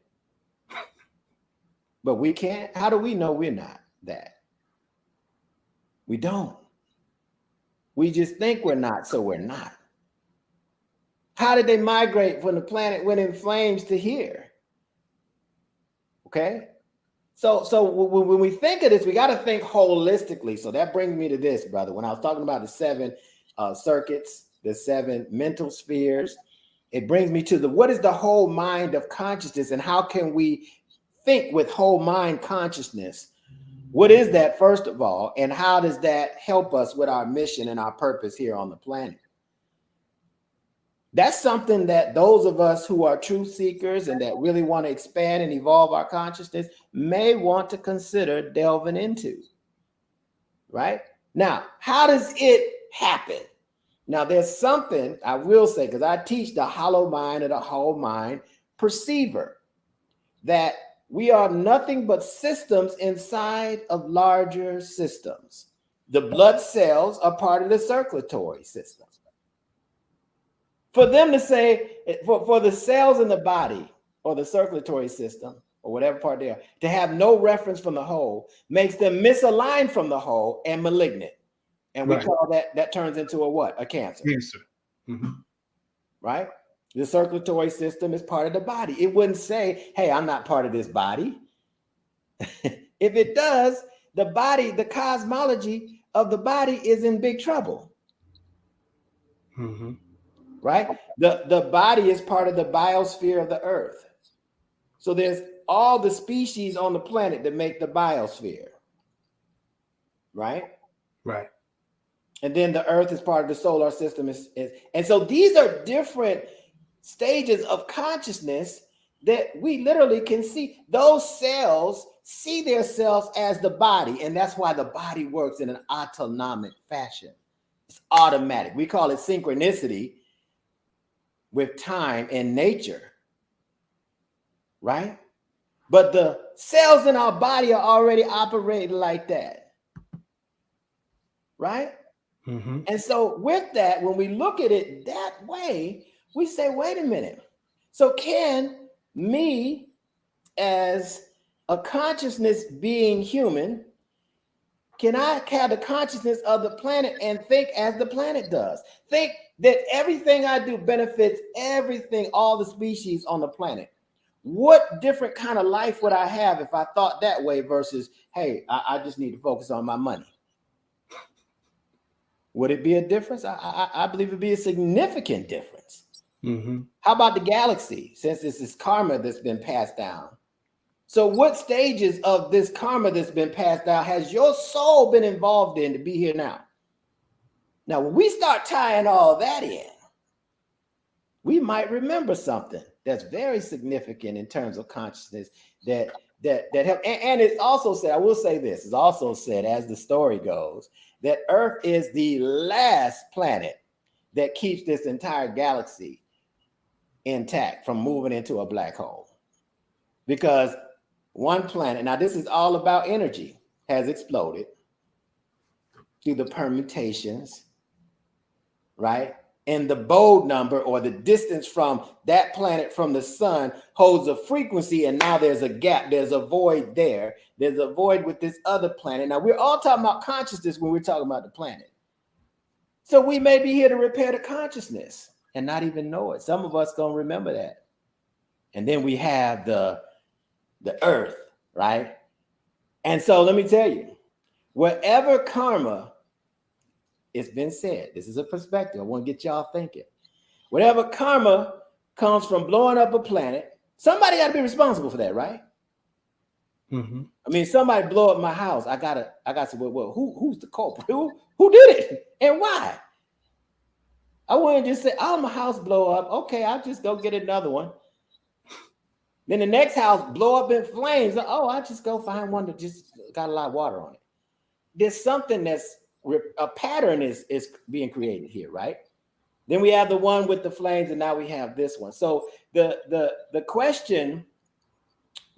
C: but we can't. How do we know we're not that? We don't. We just think we're not, so we're not. How did they migrate from the planet went in flames to here? Okay. So when we think of this, we got to think holistically. So that brings me to this, brother. When I was talking about the 7 circuits, the 7 mental spheres, it brings me to what is the whole mind of consciousness, and how can we think with whole mind consciousness? What is that, first of all, and how does that help us with our mission and our purpose here on the planet? That's something that those of us who are truth seekers and that really want to expand and evolve our consciousness may want to consider delving into, right? Now, how does it happen? Now, there's something I will say, because I teach the hollow mind or the whole mind perceiver, that we are nothing but systems inside of larger systems. The blood cells are part of the circulatory system. For them to say, for the cells in the body or the circulatory system or whatever part they are, to have no reference from the whole makes them misaligned from the whole and malignant. And we call that turns into a what? A cancer.
B: Cancer. Mm-hmm.
C: Right? The circulatory system is part of the body. It wouldn't say, hey, I'm not part of this body. If it does, the body, the cosmology of the body is in big trouble.
B: Mm-hmm.
C: Right? The body is part of the biosphere of the earth. So there's all the species on the planet that make the biosphere. Right?
B: Right.
C: And then the earth is part of the solar system. And so these are different stages of consciousness that we literally can see. Those cells see their cells as the body, and that's why the body works in an autonomic fashion. It's automatic. We call it synchronicity with time and nature, right? But the cells in our body are already operating like that, right?
B: Mm-hmm.
C: And so with that, when we look at it that way, we say, wait a minute. So can me as a consciousness being human, can I have the consciousness of the planet and think as the planet does? Think that everything I do benefits everything, all the species on the planet. What different kind of life would I have if I thought that way versus, hey, I just need to focus on my money? Would it be a difference? I believe it'd be a significant difference.
B: Mm-hmm.
C: How about the galaxy? Since this is karma that's been passed down. So what stages of this karma that's been passed down has your soul been involved in to be here now? Now, when we start tying all that in, we might remember something that's very significant in terms of consciousness that help. And it's also said, I will say this, it's also said, as the story goes, that Earth is the last planet that keeps this entire galaxy intact from moving into a black hole. Because one planet, now this is all about energy, has exploded through the permutations, right? And the Bode number, or the distance from that planet from the sun, holds a frequency, and now there's a gap, there's a void there. There's a void with this other planet. Now, we're all talking about consciousness when we're talking about the planet. So we may be here to repair the consciousness and not even know it. Some of us gonna remember that. And then we have the earth, right? And so let me tell you, wherever karma, it's been said, this is a perspective, I want to get y'all thinking. Whatever karma comes from blowing up a planet, somebody got to be responsible for that, right?
B: Mm-hmm.
C: I mean, somebody blow up my house, I got to, well, who's the culprit? Who did it and why? I wouldn't just say, oh, my house blow up. Okay, I'll just go get another one. Then the next house blow up in flames. Oh, I'll just go find one that just got a lot of water on it. There's something that's a pattern is being created here, right? Then we have the one with the flames, and now we have this one. So the question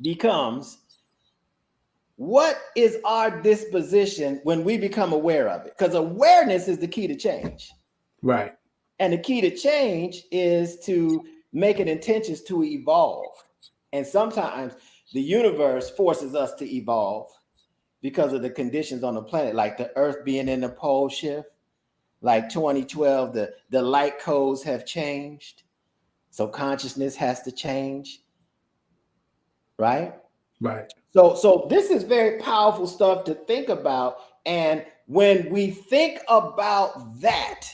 C: becomes, what is our disposition when we become aware of it? Because awareness is the key to change.
B: Right.
C: And the key to change is to make an intention to evolve. And sometimes the universe forces us to evolve because of the conditions on the planet, like the Earth being in the pole shift, like 2012, the light codes have changed. So consciousness has to change, right?
B: Right.
C: So this is very powerful stuff to think about. And when we think about that,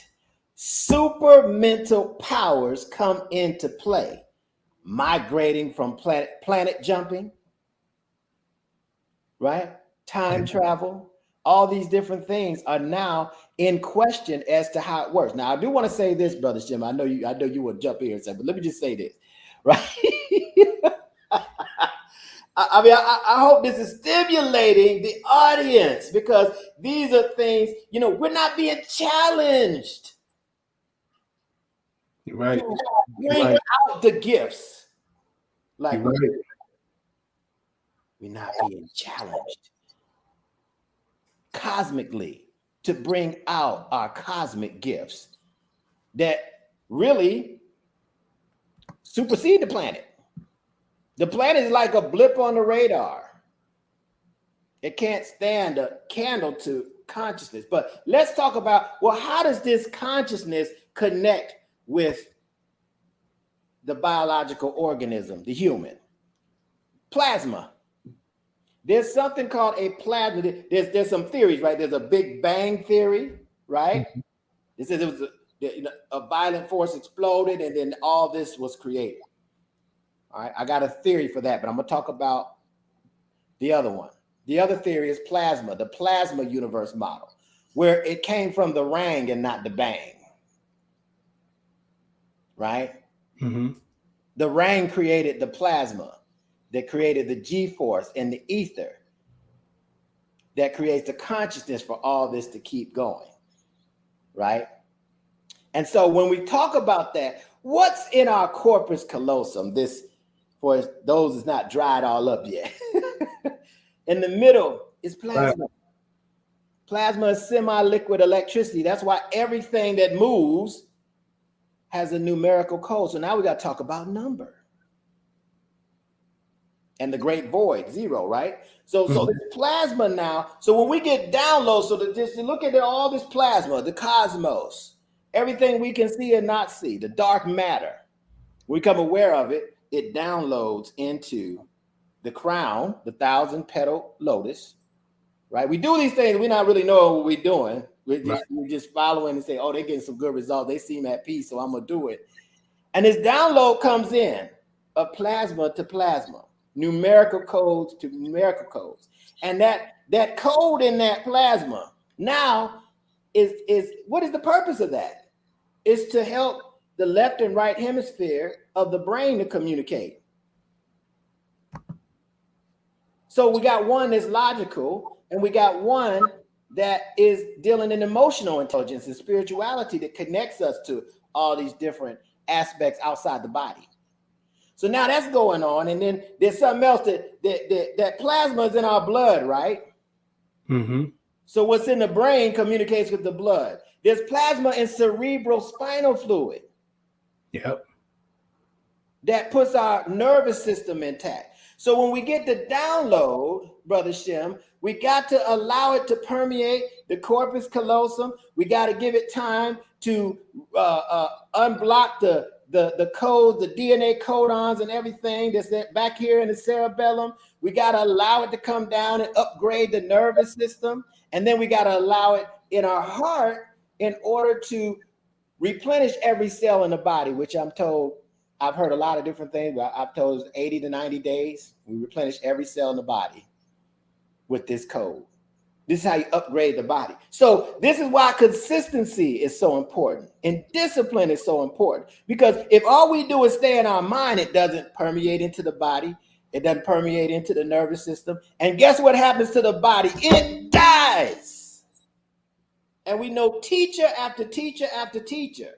C: super mental powers come into play, migrating from planet jumping, right? Time travel, all these different things are now in question as to how it works. Now, I do want to say this, Brother Jim. I know you would jump here and say, but let me just say this, right? I hope this is stimulating the audience, because these are things, we're not being challenged.
B: Right.
C: Bring out the gifts. Like,
B: right.
C: We're not being challenged cosmically to bring out our cosmic gifts that really supersede the planet. The planet is like a blip on the radar. It can't stand a candle to consciousness. But let's talk about, well, how does this consciousness connect with the biological organism, the human? Plasma. There's something called a plasma. There's some theories, right? There's a Big Bang theory, right? It says it was a violent force exploded, and then all this was created. All right, I got a theory for that, but I'm going to talk about the other one. The other theory is plasma, the plasma universe model, where it came from the rang and not the bang, right?
B: Mm-hmm.
C: The rang created the plasma that created the G-force and the ether that creates the consciousness for all this to keep going, right? And so when we talk about that, what's in our corpus callosum, this, for those that's not dried all up yet, in the middle is plasma. Right. Plasma is semi-liquid electricity. That's why everything that moves has a numerical code. So now we got to talk about number. and the great void, 0, right? So it's plasma now. So when we get downloads, so just look at all this plasma, the cosmos, everything we can see and not see, the dark matter, we become aware of it, it downloads into the crown, the 1,000-petal lotus, right? We do these things, we not really know what we're doing. We're just following and say, oh, they're getting some good results. They seem at peace, so I'm going to do it. And this download comes in of plasma to plasma, numerical codes to numerical codes. And that code in that plasma now is what is the purpose of that? It's to help the left and right hemisphere of the brain to communicate. So we got one that's logical, and we got one that is dealing in emotional intelligence and spirituality that connects us to all these different aspects outside the body. So now that's going on, and then there's something else that plasma is in our blood, right?
B: Mm-hmm.
C: So what's in the brain communicates with the blood. There's plasma in cerebral spinal fluid.
B: Yep.
C: That puts our nervous system intact. So when we get the download, Brother Shem, we got to allow it to permeate the corpus callosum. We got to give it time to unblock the code, the DNA codons and everything that's back here in the cerebellum. We got to allow it to come down and upgrade the nervous system. And then we got to allow it in our heart in order to replenish every cell in the body, which I'm told, I've heard a lot of different things, but I've told it's 80 to 90 days. We replenish every cell in the body with this code. This is how you upgrade the body. So this is why consistency is so important and discipline is so important, because if all we do is stay in our mind, it doesn't permeate into the body. It doesn't permeate into the nervous system. And guess what happens to the body? It dies. And we know teacher after teacher after teacher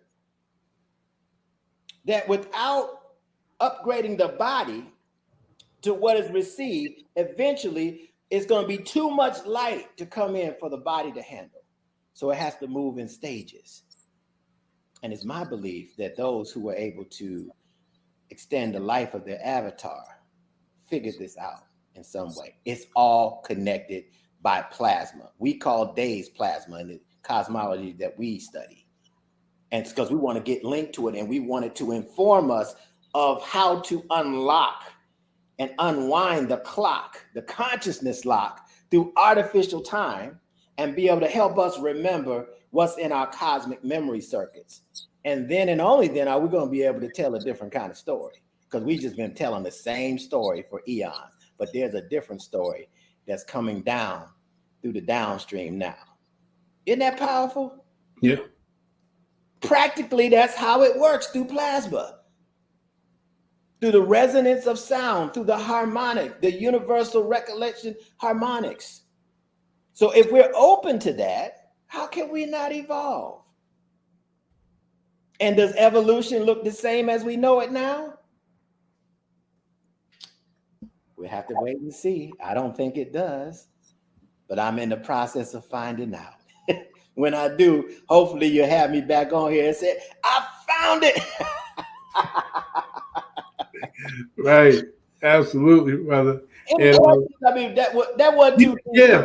C: that without upgrading the body to what is received, eventually it's going to be too much light to come in for the body to handle. So it has to move in stages. And it's my belief that those who were able to extend the life of their avatar figured this out in some way. It's all connected by plasma. We call days plasma in the cosmology that we study. And it's because we want to get linked to it, and we want it to inform us of how to unlock and unwind the clock, the consciousness lock, through artificial time, and be able to help us remember what's in our cosmic memory circuits. And then and only then are we going to be able to tell a different kind of story, because we've just been telling the same story for eons, but there's a different story that's coming down through the downstream now. Isn't that powerful?
B: Yeah.
C: Practically, that's how it works, through plasma, through the resonance of sound, through the harmonic, the universal recollection harmonics. So if we're open to that, how can we not evolve? And does evolution look the same as we know it now? We have to wait and see. I don't think it does, but I'm in the process of finding out. When I do, hopefully you'll have me back on here and say, I found it.
B: Right. Absolutely, brother.
C: And, I mean, that was too.
B: Yeah.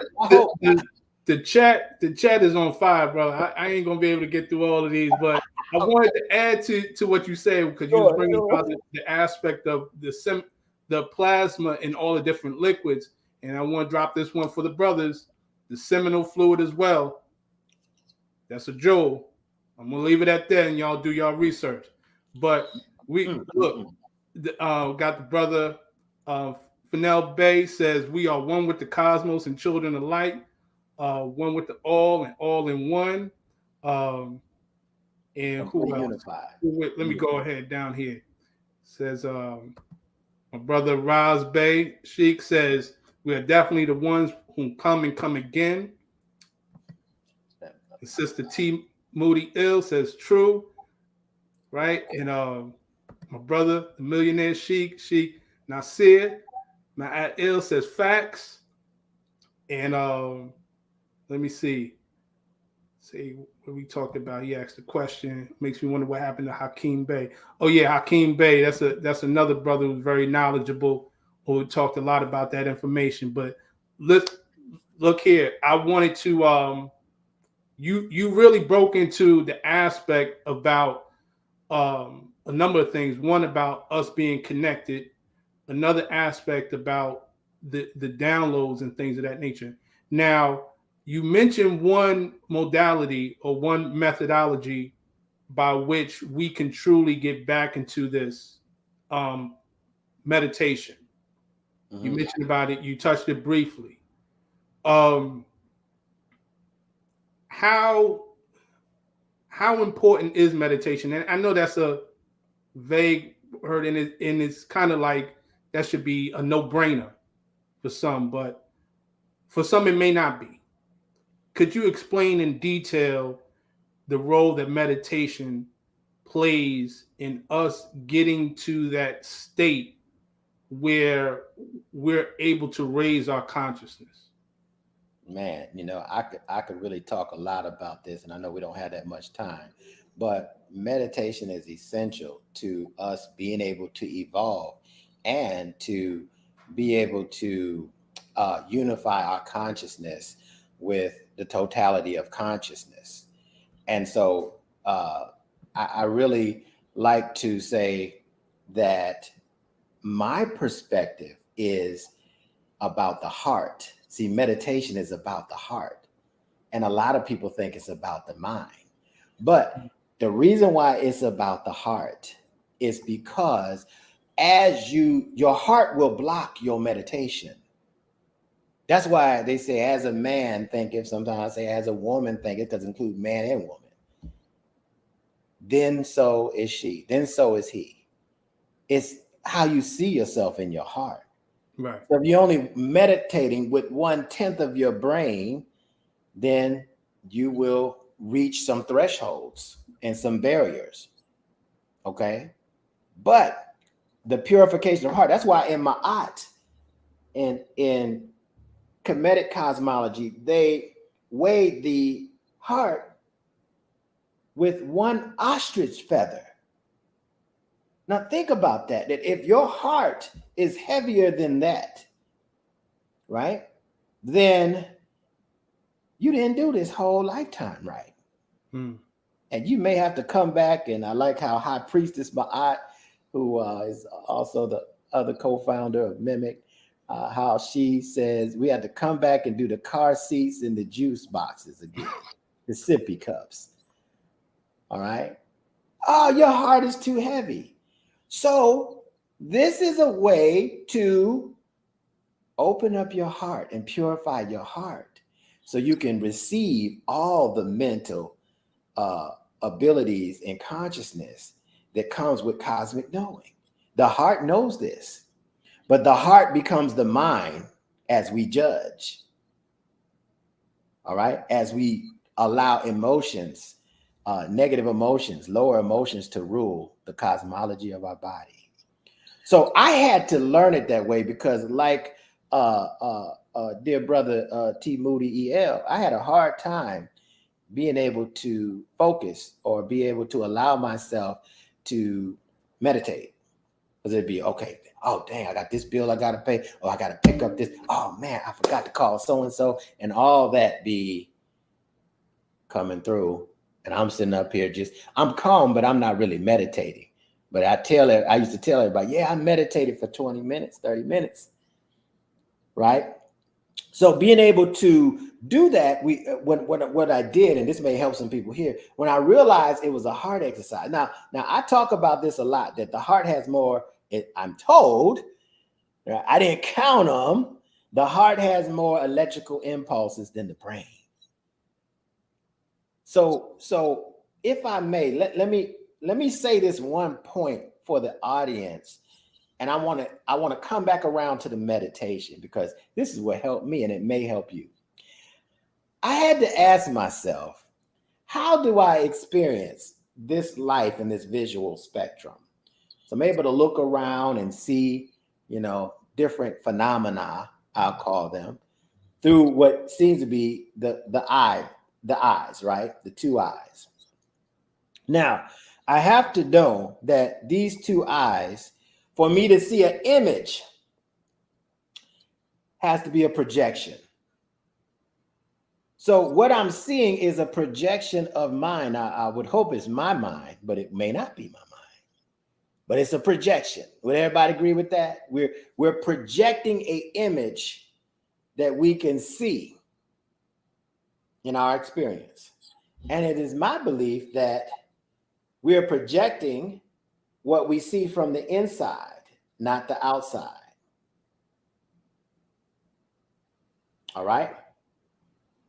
B: The chat is on fire, brother. I ain't gonna be able to get through all of these, but I wanted to add to what you said, because you were bringing about the aspect of the plasma in all the different liquids, and I want to drop this one for the brothers, the seminal fluid as well. That's a jewel. I'm gonna leave it at that, and y'all do y'all research. But we look, got the brother Fennell Bay says we are one with the cosmos and children of light, one with the all and all in one. And who else?
C: Unified.
B: Let me go ahead down here. Says my brother Raz Bay Sheikh says we are definitely the ones who come and come again. And Sister T Moody Ill says true, right? And my brother, the millionaire Sheikh Nasir Ma'at Ill says facts. And let me see what we talked about. He asked a question. Makes me wonder what happened to Hakeem Bey. Oh yeah, Hakeem Bey. That's another brother who's very knowledgeable We talked a lot about that information, but look here. I wanted to you really broke into the aspect about a number of things. One about us being connected, another aspect about the downloads and things of that nature. Now, you mentioned one modality or one methodology by which we can truly get back into this um, meditation. You
C: Mm-hmm.
B: mentioned about it. You touched it briefly. Um, how how important is meditation? And I know that's a vague word, and it's kind of like that should be a no brainer for some, but for some it may not be. Could you explain in detail the role that meditation plays in us getting to that state where we're able to raise our consciousness?
C: Man, I could really talk a lot about this, and I know we don't have that much time, but meditation is essential to us being able to evolve and to be able to unify our consciousness with the totality of consciousness. And so I really like to say that my perspective is about the heart. See, meditation is about the heart. And a lot of people think it's about the mind. But the reason why it's about the heart is because your heart will block your meditation. That's why they say, as a man thinketh, sometimes I say, as a woman thinketh, because it includes man and woman. Then so is she, then so is he. It's how you see yourself in your heart.
B: Right.
C: So if you're only meditating with 1/10 of your brain, then you will reach some thresholds and some barriers. Okay. But the purification of heart, that's why in Ma'at, in Kemetic cosmology, they weighed the heart with one ostrich feather. Now think about that if your heart is heavier than that, right, then you didn't do this whole lifetime right. And you may have to come back. And I like how High Priestess Ma'at, who is also the other co-founder of Mimic, how she says we had to come back and do the car seats and the juice boxes again, the sippy cups. All right. Oh, your heart is too heavy. So this is a way to open up your heart and purify your heart so you can receive all the mental abilities and consciousness that comes with cosmic knowing. The heart knows this, but the heart becomes the mind as we judge. All right. As we allow emotions, negative emotions, lower emotions to rule the cosmology of our body. So I had to learn it that way because like dear brother T. Moody EL, I had a hard time being able to focus or be able to allow myself to meditate. Because it'd be, okay, oh, dang, I got this bill I got to pay. Oh, I got to pick up this. Oh, man, I forgot to call so-and-so. And all that be coming through. And I'm sitting up here I'm calm, but I'm not really meditating. But I used to tell everybody, yeah, I meditated for 20 minutes, 30 minutes. Right? So being able to do that, what I did, and this may help some people here, when I realized it was a heart exercise. Now I talk about this a lot, that the heart has more, I'm told, right? I didn't count them. The heart has more electrical impulses than the brain. So if I may, let me say this one point for the audience. And I want to come back around to the meditation because this is what helped me and it may help you. I had to ask myself, how do I experience this life in this visual spectrum? So I'm able to look around and see, different phenomena, I'll call them, through what seems to be the eyes, right? The two eyes. Now, I have to know that these two eyes, for me to see an image, has to be a projection. So what I'm seeing is a projection of mine. I would hope it's my mind, but it may not be my mind. But it's a projection. Would everybody agree with that? We're projecting an image that we can see in our experience. And it is my belief that we are projecting what we see from the inside, not the outside. All right?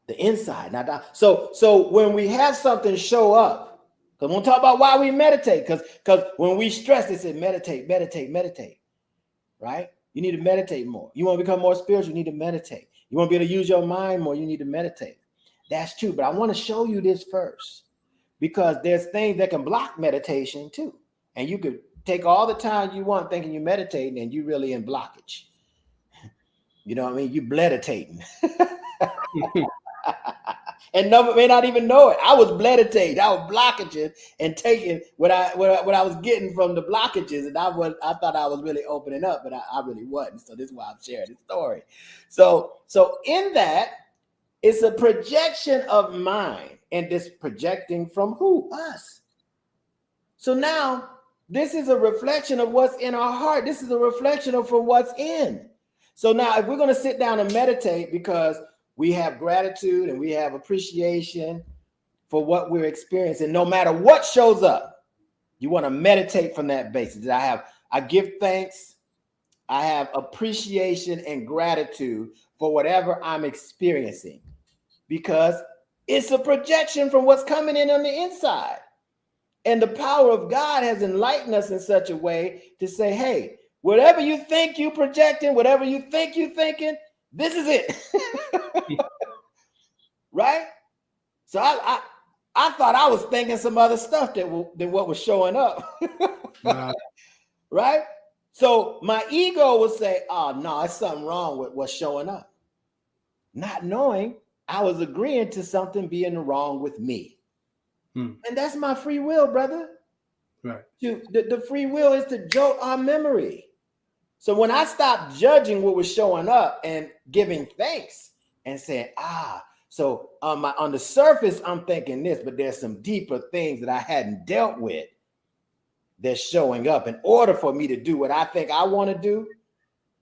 C: The inside, not the so when we have something show up, because we'll talk about why we meditate, because when we stress, they say meditate, meditate, meditate. Right? You need to meditate more. You want to become more spiritual, you need to meditate. You want to be able to use your mind more, you need to meditate. That's true. But I want to show you this first, because there's things that can block meditation too. And you could take all the time you want thinking you're meditating and you really in blockage. You know what I mean? You meditating. And no, may not even know it. I was meditating. I was blockages and taking what I was getting from the blockages, and I thought I was really opening up, but I really wasn't. So this is why I'm sharing this story. So in that, it's a projection of mine, and this projecting from who? Us. So now this is a reflection of what's in our heart. This is a reflection of from what's in. So now if we're going to sit down and meditate, because we have gratitude and we have appreciation for what we're experiencing, no matter what shows up, you want to meditate from that basis. I give thanks, I have appreciation and gratitude for whatever I'm experiencing, because it's a projection from what's coming in on the inside. And the power of God has enlightened us in such a way to say, hey, whatever you think you're projecting, whatever you think you're thinking, this is it. Right? So I thought I was thinking some other stuff than what was showing up. Right? So my ego would say, oh, no, it's something wrong with what's showing up. Not knowing I was agreeing to something being wrong with me. And that's my free will, brother.
B: Right.
C: The free will is to jolt our memory. So when I stopped judging what was showing up and giving thanks and saying, so on the surface, I'm thinking this, but there's some deeper things that I hadn't dealt with that's showing up. In order for me to do what I think I want to do,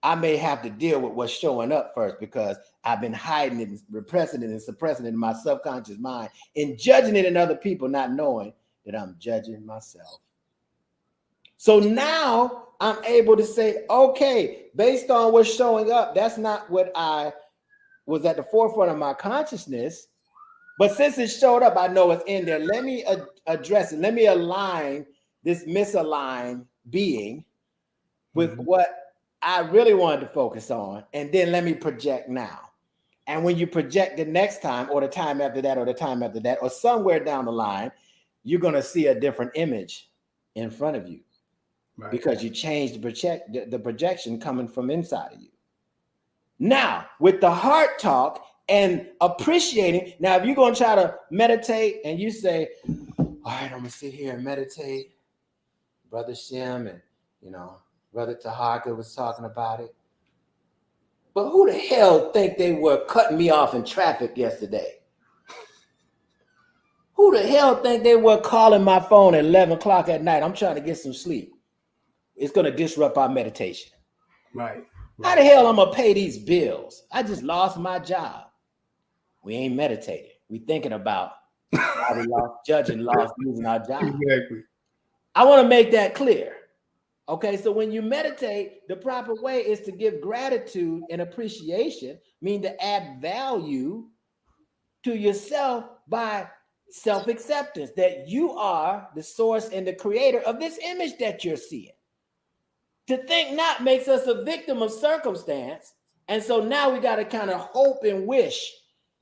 C: I may have to deal with what's showing up first, because I've been hiding it, repressing it, and suppressing it in my subconscious mind, and judging it in other people, not knowing that I'm judging myself. So now I'm able to say, okay, based on what's showing up, that's not what I was at the forefront of my consciousness. But since it showed up, I know it's in there. Let me address it. Let me align this misaligned being with what I really wanted to focus on. And then let me project now. And when you project the next time, or the time after that, or the time after that, or somewhere down the line, you're going to see a different image in front of you. Right. Because you changed the projection coming from inside of you. Now, with the heart talk and appreciating, now if you're going to try to meditate and you say, all right, I'm going to sit here and meditate, Brother Shem and, Brother Teharka was talking about it. But who the hell think they were cutting me off in traffic yesterday? Who the hell think they were calling my phone at 11 o'clock at night? I'm trying to get some sleep. It's going to disrupt our meditation.
B: Right.
C: How the hell I'm going to pay these bills? I just lost my job. We ain't meditating. We thinking about how we lost, losing our job.
B: Exactly.
C: I want to make that clear. Okay, so when you meditate, the proper way is to give gratitude and appreciation, mean to add value to yourself by self-acceptance, that you are the source and the creator of this image that you're seeing. To think not makes us a victim of circumstance. And so now we got to kind of hope and wish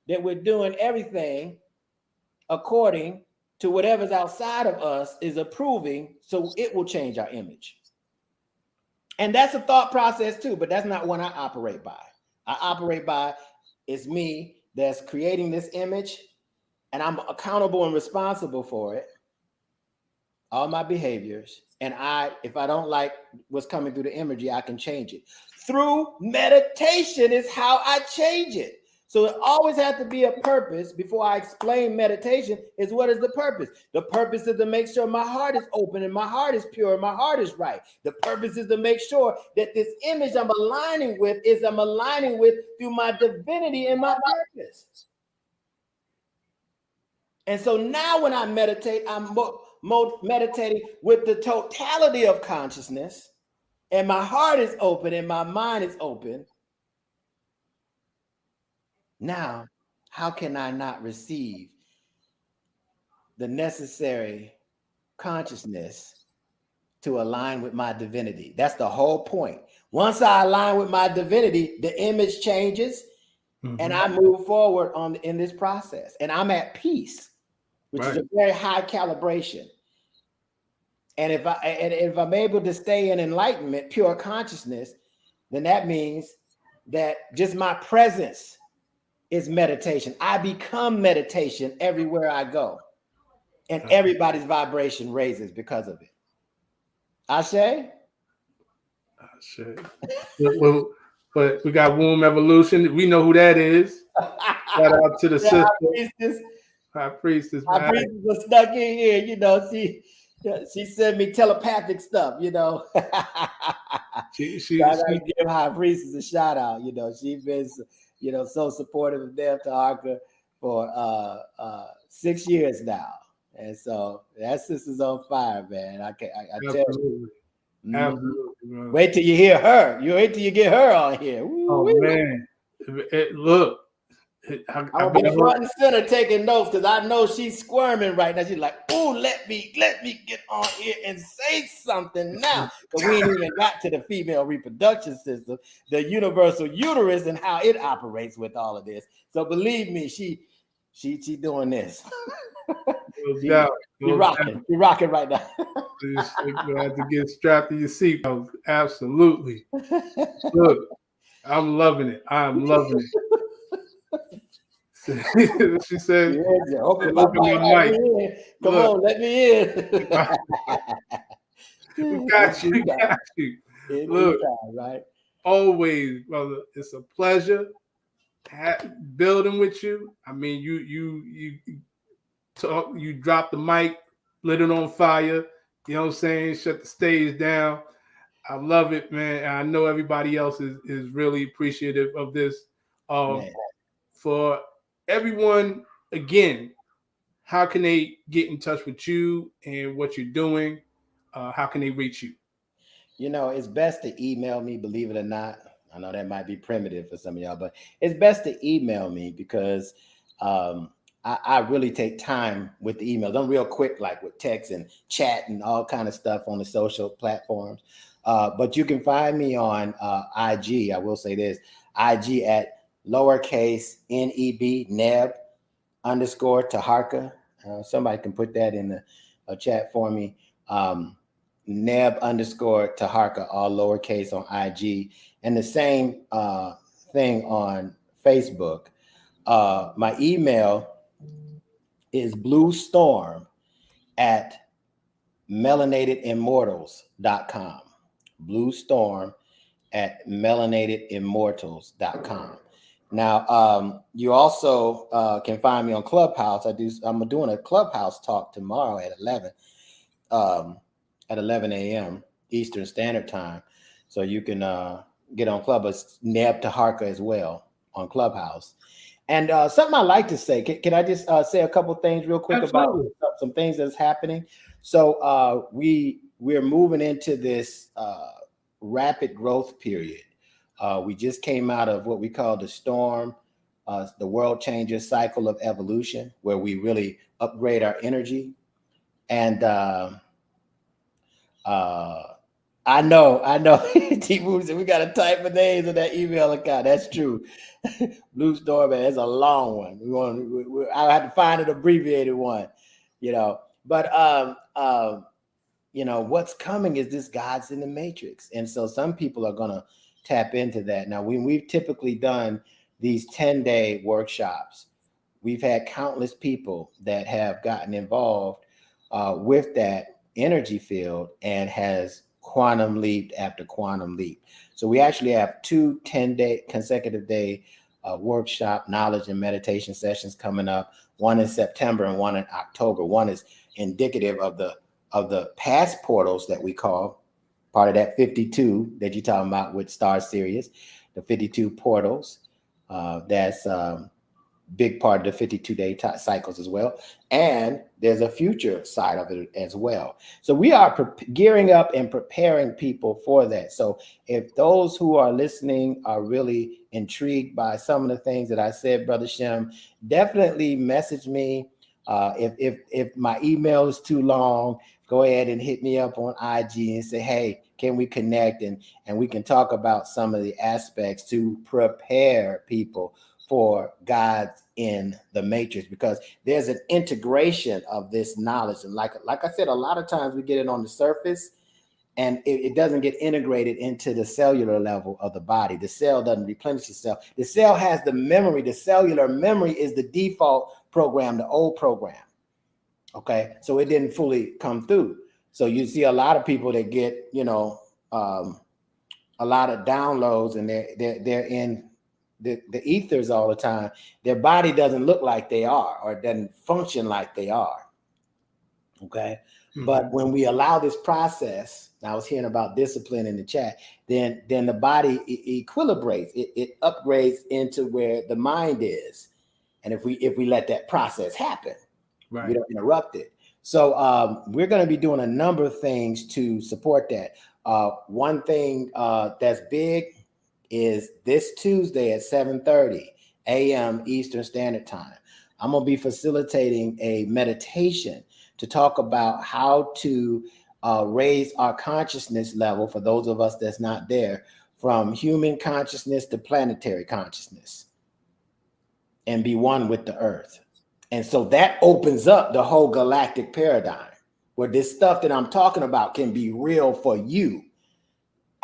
C: that we're doing everything according to whatever's outside of us is approving, so it will change our image. And that's a thought process too, but that's not one I operate by. I operate by, it's me that's creating this image, and I'm accountable and responsible for it. all my behaviors, and if I don't like what's coming through the imagery, I can change it. Through meditation is how I change it. So it always has to be a purpose. Before I explain meditation, is what is the purpose? The purpose is to make sure my heart is open and my heart is pure and my heart is right. The purpose is to make sure that this image I'm aligning with through my divinity and my purpose. And so now when I meditate, I'm meditating with the totality of consciousness, and my heart is open and my mind is open. Now, how can I not receive the necessary consciousness to align with my divinity? That's the whole point. Once I align with my divinity, the image changes, and I move forward in this process, and I'm at peace, which is a very high calibration. And if I'm able to stay in enlightenment, pure consciousness, then that means that just my presence is meditation. I become meditation everywhere I go, and everybody's vibration raises because of it. Ashe?
B: Ashe. Well, but we got Womb Evolution. We know who that is. Shout out to the sister. High priestess.
C: High priestess was stuck in here. You know, she sent me telepathic stuff. You know, she gotta give High priestess a shout out. You know, she's been so supportive of Neb Teharka for 6 years now, and so that sister's on fire, man. I tell you.
B: Absolutely.
C: Wait till you hear her. You wait till you get her on here.
B: Oh man, look.
C: I'll be front and center taking notes because I know she's squirming right now. She's like, "Oh, let me get on here and say something now." Because we ain't even got to the female reproduction system, the universal uterus, and how it operates with all of this. So believe me, she doing this. She rocking right now.
B: You have to get strapped to your seat. Absolutely. Look, I'm loving it. I'm loving it. She said,
C: "Open my mic. Come on, let me in."
B: We got you. Look,
C: right?
B: Always, brother. It's a pleasure building with you. I mean, you talk. You drop the mic, lit it on fire. You know what I'm saying? Shut the stage down. I love it, man. I know everybody else is really appreciative of this. For everyone, again, how can they get in touch with you and what you're doing? How can they reach you?
C: You know, it's best to email me, believe it or not. I know that might be primitive for some of y'all, but it's best to email me because I really take time with the emails. I'm real quick, like with text and chat and all kind of stuff on the social platforms. But you can find me on IG. I will say this, IG at lowercase Neb, Neb _Teharka. Somebody can put that in the chat for me. Neb _Teharka, all lowercase on IG. And the same thing on Facebook. My email is bluestorm@melanatedimmortals.com. bluestorm@melanatedimmortals.com. Now, you also can find me on Clubhouse. I'm doing a Clubhouse talk tomorrow at 11 a.m. Eastern Standard Time. So you can get on Clubhouse, Neb Teharka as well on Clubhouse. And something I like to say, can I just say a couple things real quick? Absolutely. About some things that's happening? So we're moving into this rapid growth period. We just came out of what we call the storm, the world changer cycle of evolution, where we really upgrade our energy. And I know. T-Boo said we got to type the names of that email account. That's true. Blue Storm, man, it's a long one. I had to find an abbreviated one, But what's coming is this God's in the Matrix, and so some people are gonna tap into that. Now, when we've typically done these 10-day workshops, we've had countless people that have gotten involved with that energy field and has quantum leaped after quantum leap. So we actually have 2 10-day consecutive day workshop knowledge and meditation sessions coming up. One in September and one in October. One is indicative of the past portals that we call part of that 52 that you're talking about with Star Sirius, the 52 portals. That's big part of the 52-day cycles as well. And there's a future side of it as well. So we are gearing up and preparing people for that. So if those who are listening are really intrigued by some of the things that I said, Brother Shem, definitely message me. If my email is too long, go ahead and hit me up on IG and say, hey, can we connect? And we can talk about some of the aspects to prepare people for God's in the matrix, because there's an integration of this knowledge. And like I said, a lot of times we get it on the surface and it doesn't get integrated into the cellular level of the body. The cell doesn't replenish itself. The cell has the memory. The cellular memory is the default program, the old program. Okay, so it didn't fully come through. So you see a lot of people that get, a lot of downloads, and they're in the ethers all the time. Their body doesn't look like they are, or it doesn't function like they are. Okay. Mm-hmm. But when we allow this process, I was hearing about discipline in the chat, then the body equilibrates, it upgrades into where the mind is. And if we let that process happen, right, we don't interrupt it. So we're going to be doing a number of things to support that. One thing that's big is this Tuesday at 7:30 a.m. Eastern Standard Time. I'm going to be facilitating a meditation to talk about how to raise our consciousness level, for those of us that's not there, from human consciousness to planetary consciousness, and be one with the earth. And so that opens up the whole galactic paradigm, where this stuff that I'm talking about can be real for you.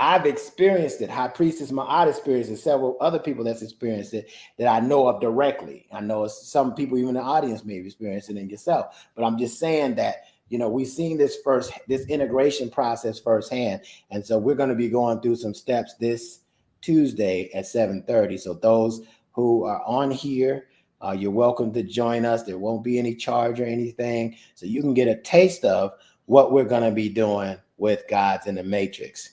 C: I've experienced it. High Priestess Ma'at experienced it. Several other people that's experienced it that I know of directly. I know some people even in the audience may have experienced it in yourself. But I'm just saying that, we've seen this integration process firsthand. And so we're going to be going through some steps this Tuesday at 7:30. So those who are on here, you're welcome to join us. There won't be any charge or anything. So you can get a taste of what we're going to be doing with Gods in the Matrix.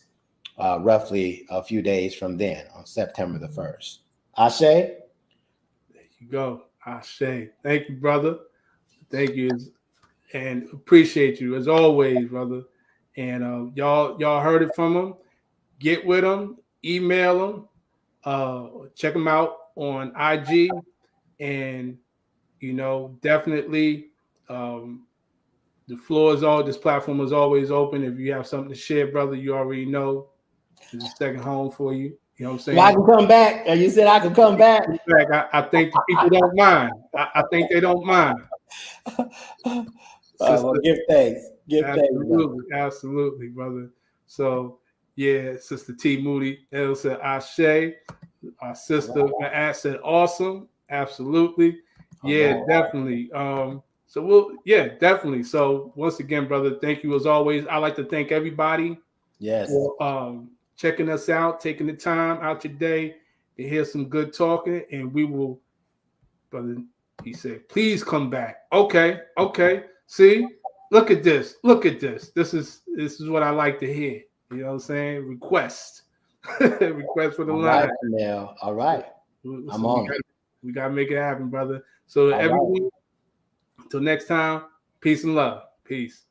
C: Roughly a few days from then, on September the 1st. Ashe?
B: There you go. Ashe. Thank you, brother. Thank you. And appreciate you as always, brother. And y'all heard it from him. Get with him. Email him. Check him out on IG. And, definitely this platform is always open. If you have something to share, brother, you already know. It's a second home for you. You know what I'm saying?
C: Well, I can come back. You said I could come back.
B: I think the people don't mind. I think they don't mind.
C: Well, give thanks.
B: Absolutely, brother. So, yeah, Sister T. Moody, El said Ashe. Our sister Ma'at said awesome. Absolutely. Yeah, definitely. Definitely. So, once again, brother, thank you as always. I'd like to thank everybody.
C: Yes.
B: For checking us out, taking the time out your day to hear some good talking, and we will, brother, he said, please come back. Okay. See, look at this. This is what I like to hear. You know what I'm saying? Request for the line.
C: Now, all right. I'm on.
B: We gotta make it happen, brother. So everyone, until next time, peace and love. Peace.